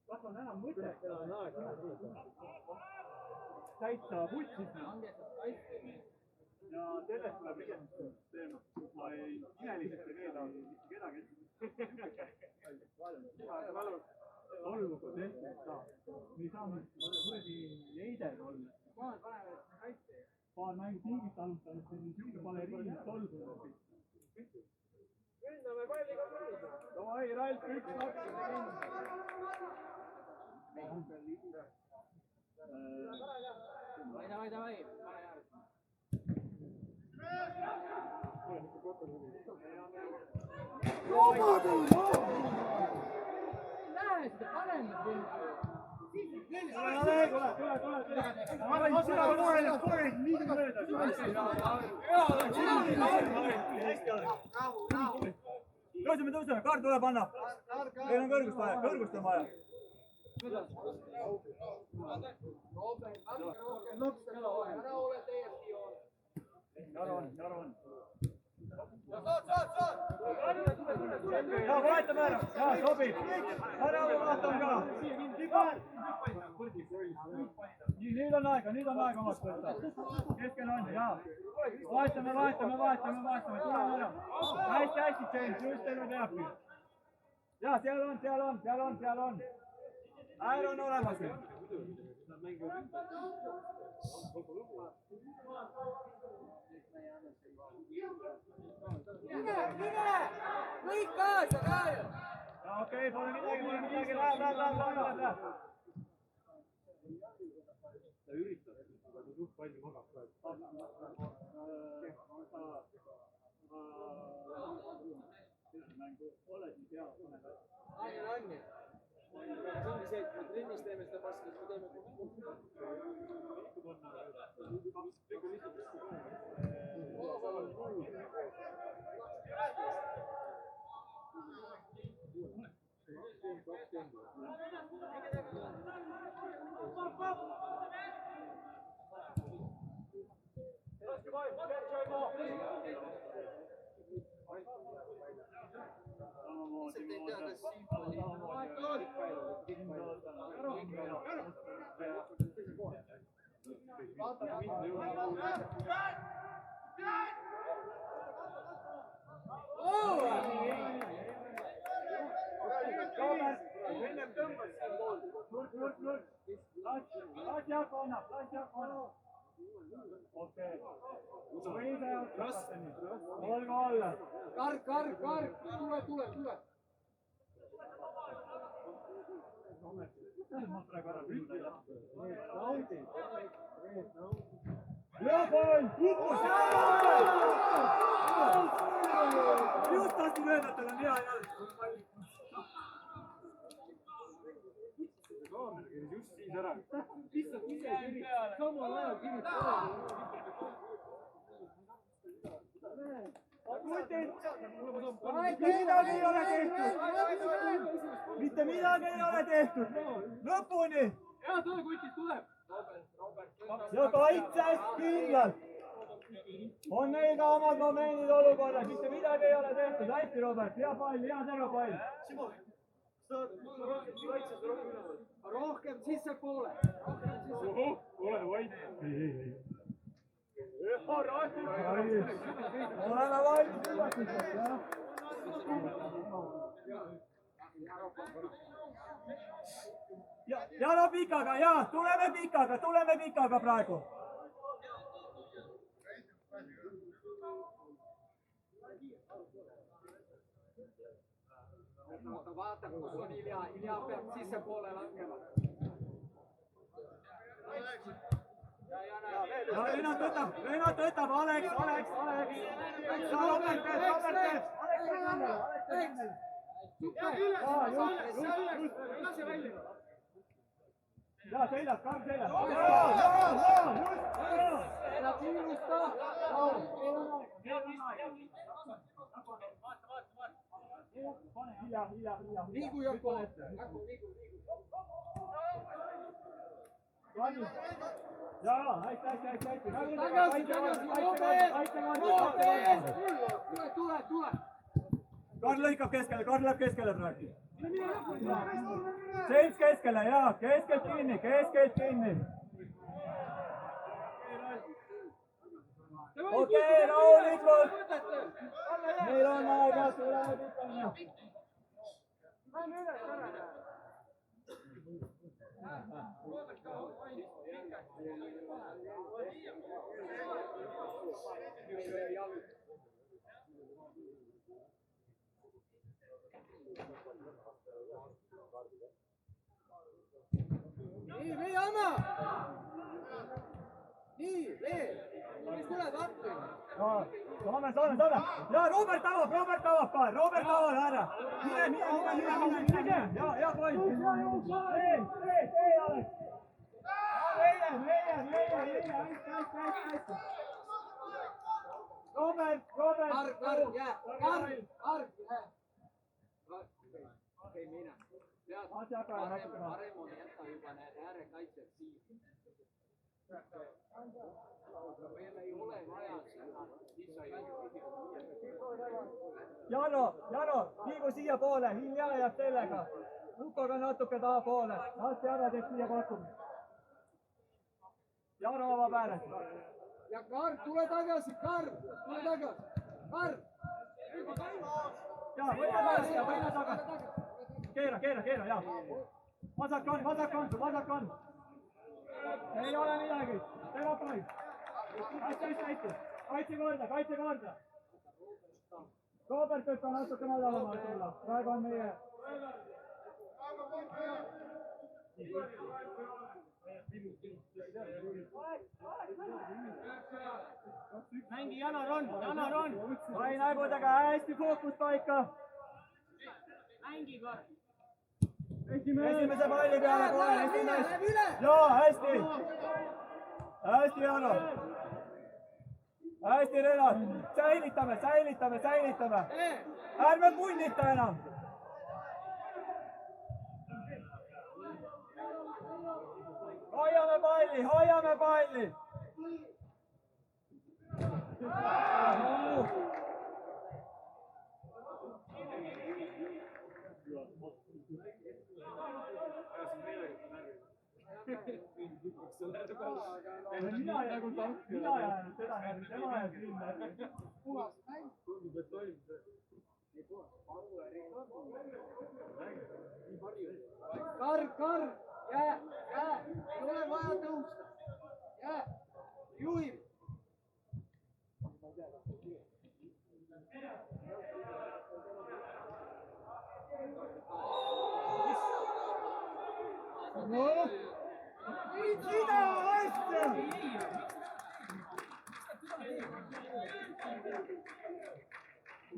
Kas on enam mõtet? Täitsa putsis. Ja sellest tuleb ligemist teema. Ma ei ineliselt ei keeda mitte kedagi. Olgu tehtud ka. Me ei saa nüüd eidel olla. Paar mängu tingist alustanud, selline baleriin tolgu. Ründame palliga palliga. Davai, Ralf, 1-2. Давай. Lähe seda paremat sinna. Tõuseme, Kaar tuleb, annab. Meil on kõrgust on vaja. Jaro on. Ja vahetame ära, ja sobib. Ära vaatame ka. Nüüd on aega omast võtta. Keskel on, jaa. Vahetame, tuleme ära. Hästi, James, just teile peabki. Jaa, seal on. Äär on olemas. Mine! Kõik kaasa ka ju! Okei, pole midagi, läheb. Ta üritab, aga ta suht palju magab praegu. On. See ongi see, et me trennis teeme seda paski, siis me teeme lihtsalt ei tea, kas siin oli. ennem tõmbas siin pool. Las Jaak annab. Okei. Võida ja hakata nüüd. Olge alla. Karg, tule. Ma praegu ära püüda. Hea pool! Just tahtsin öelda, et tal on hea jalg. Kaamer käis just siis ära. Lihtsalt ise üritas samal ajal kirjutada. Mitte midagi ei ole tehtud. Lõpuni. Hea töö, kutid tuleb. Ja kaitses kindlalt. On neil ka omad momendid olukorras. Mitte midagi ei ole tehtud. Hästi, Robert. Hea pall, hea terapall. Rohkem sissepoole. Ole vait. Oleme valmis üllatuseks, jah. Jaro pikaga, jaa, tuleme pikaga praegu. Vaata, kus on Ilja peab sissepoole langema. Renat võtab, Alex. Robert teeb. Ja seljas, Karl seljas. Ära kiirusta. Liigu Joko. Jaa, hästi. Tule. Karl lõikab keskele, Karl läheb keskele praegu. James keskele, jaa, keskelt kinni. Okei, rahulikult. Meil on aega, tuleme pikana. Nii, anna! Nii, veel! Mis tuleb appi? Saame. Ja Robert avab ka, Robert avab ära. Mine, ja poiss. Tee, Alex. Meie, hästi. Robert. Arg, jää. Okei, mine. Parem on jätta juba need äärekaitsed siin. Meil ei ole vaja seda, mis sa Jano, liigu siia poole, Hilja jääb sellega. Ukoga natuke taha poole, las Jano teeb siia pakkumist. Jano avab ääres. Ja Karl, tule tagasi. Ja, võina tagasi. Keera, jaa. Vasak on. Ei ole midagi. Terapoi. Hästi. Kaitse korda. Robert võib ka natuke madalamalt tulla. Praegu on meie. Mängi Jana Ron. Vai nägudega hästi fookus paika. Esimese palli peale kohe, esimest. Joo, hästi. Hästi, Jano. Hästi, Renat. Säilitame. Ärme punnita enam. Hoiame palli. mina jään seda, tema jääb sinna. tundub, et toimub. Karl, jää, ei ole vaja tõusta. Jää, juhib. No, sina asja!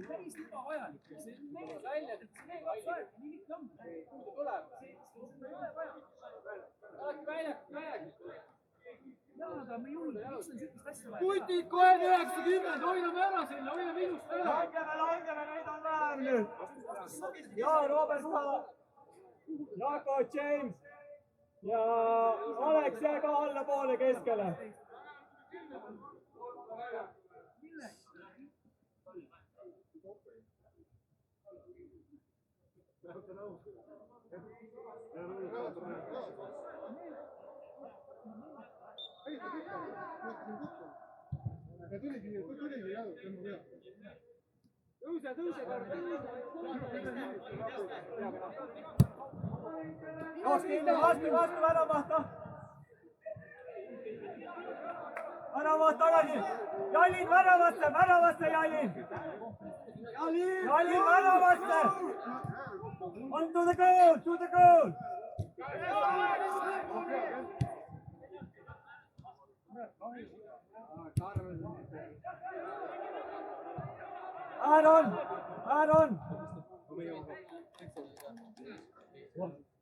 Päris ebavajalik. See näitab välja, et see kaks aega, nii lihtne on. Kuhu ta tuleb? See ei ole vaja. Alati väljakul. Jaa, aga me juhime. Miks on sihukest asja vaja? Putid kohe 90, hoidame ära sinna, hoidame minust ära. Langeme, neid on vähem nüüd. Ja Robert ka. Jako, James. Ja Alex jää ka allapoole keskele. Joos kinni, vastu väravahta. Väravaht tagasi. Jalin väravasse Jalin. Jalin väravasse. On to the goal. Aaron.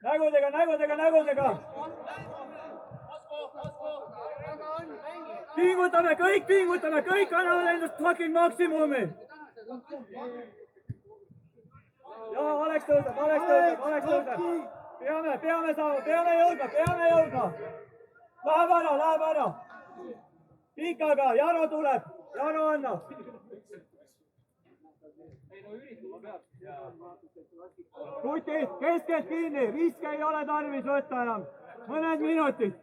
Nägudega. Pingutame kõik, annavad endast fucking maksimumi. Ja Alex tõuseb. Peame saama, peame jõudma. Läheb ära. Pikaga, Jaro tuleb, Jaro annab. Kutid, keskelt kinni, riske ei ole tarvis võtta enam. Mõned minutid.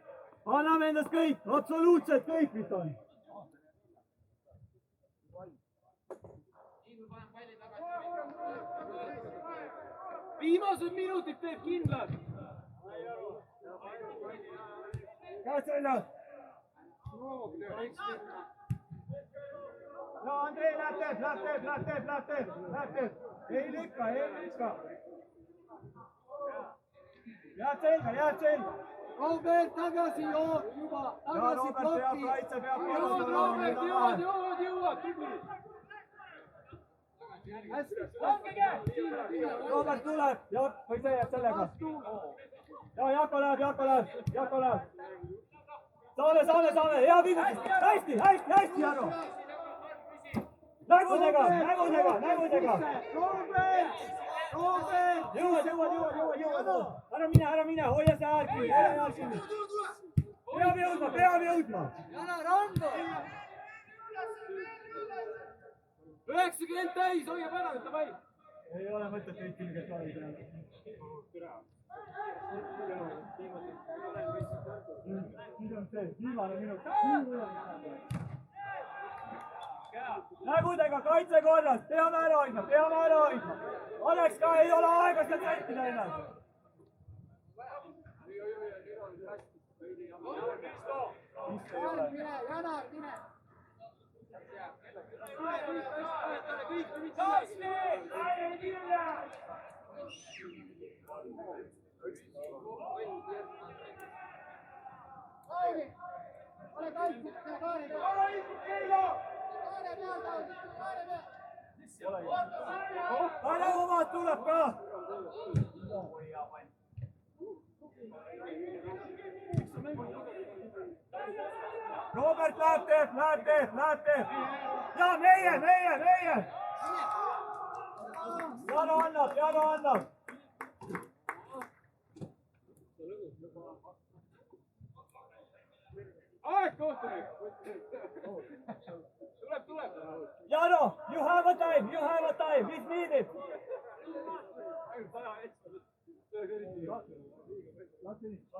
Anname endast kõik, absoluutselt kõik, mis on. Viimased minutid teeb kindlad. Käed seljas. No Andrei, läheb teeb. Ei lükka. Jääd selga. Robert, tagasi juba. Tagasi ploki. Robert, jõuad, tubli. Robert tuleb, või see jääb sellega. Ja Jako läheb. Saame, hea pingutus. Hästi, Jaro. Nägudega. Robert! Jõuad. Ära mine, hoia see äär kinni. Peab jõudma. Jana Rando! 90 täis, hoiab ära, davai! Ei ole mõtet kõik ilgelt valida. Nüüd on see, viimane minut. Nägudega kaitse korras, peame ära hoidma. Alex ka ei ole aega seda sättida ennast. Janar, mine! Ole kaitse, kaare peal! Ära omad tuleb ka! Robert läheb teeb! Ja meie! Jano annab! Aeg kohtunik! Tuleb! Jano, you have a time, it's needed! Las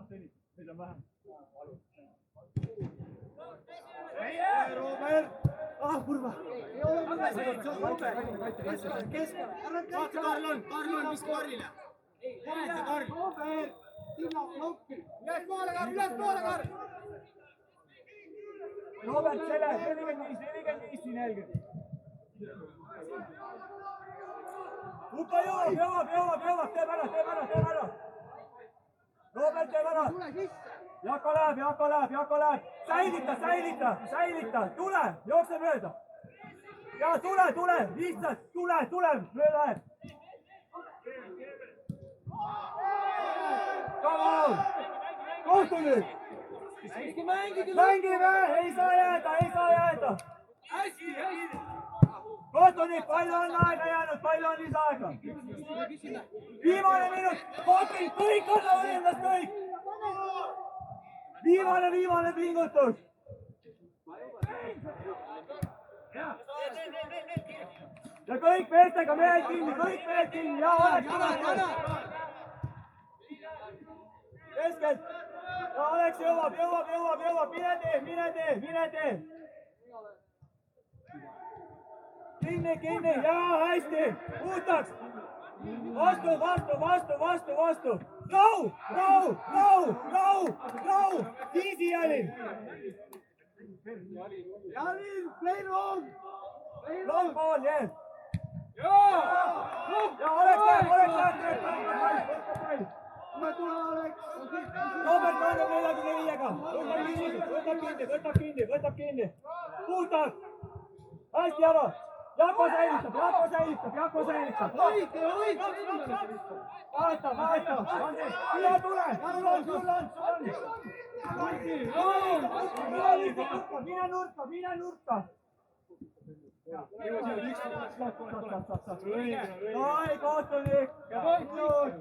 senit. Nüüd on vähem. Robert! Ah, kurva! Karl on, mis Karlile? Karl! Robert, sina noppi. Ülespoole, Karl! Robert, selle 45 siin jälgib. Upa jõuab, teeb ära. Robert, teeb ära. Jako läheb. Säilita, tule, jookse mööda. Ja tule, lihtsalt, tule, mööda läheb. Come on! Kohtu nüüd! Mängime! Ei saa jääda! Hästi! Kohtunik, palju on aega jäänud, palju on lisaaega? Viimane minut! Kohtunik, kõik annavad endast kõik! Viimane pingutus! Ja kõik meestega mehed kinni! Ja oleks! Keskelt! Ja Alex jõuab! Mine tee! Kinni! Jaa, hästi! Puhtaks! Vastu! Go! Easy, Jalin! Jalin, play long. Long ball, yes! Ja Alex läheb! Tule, Alex. Robert annab 45-ga! Võtab kinni! Puhtaks! Hästi, Jaro! Jako säilitab! Vaata! Üle tule! Sul on! Mine nurka! Ai, kohtunik! Ja võitlus!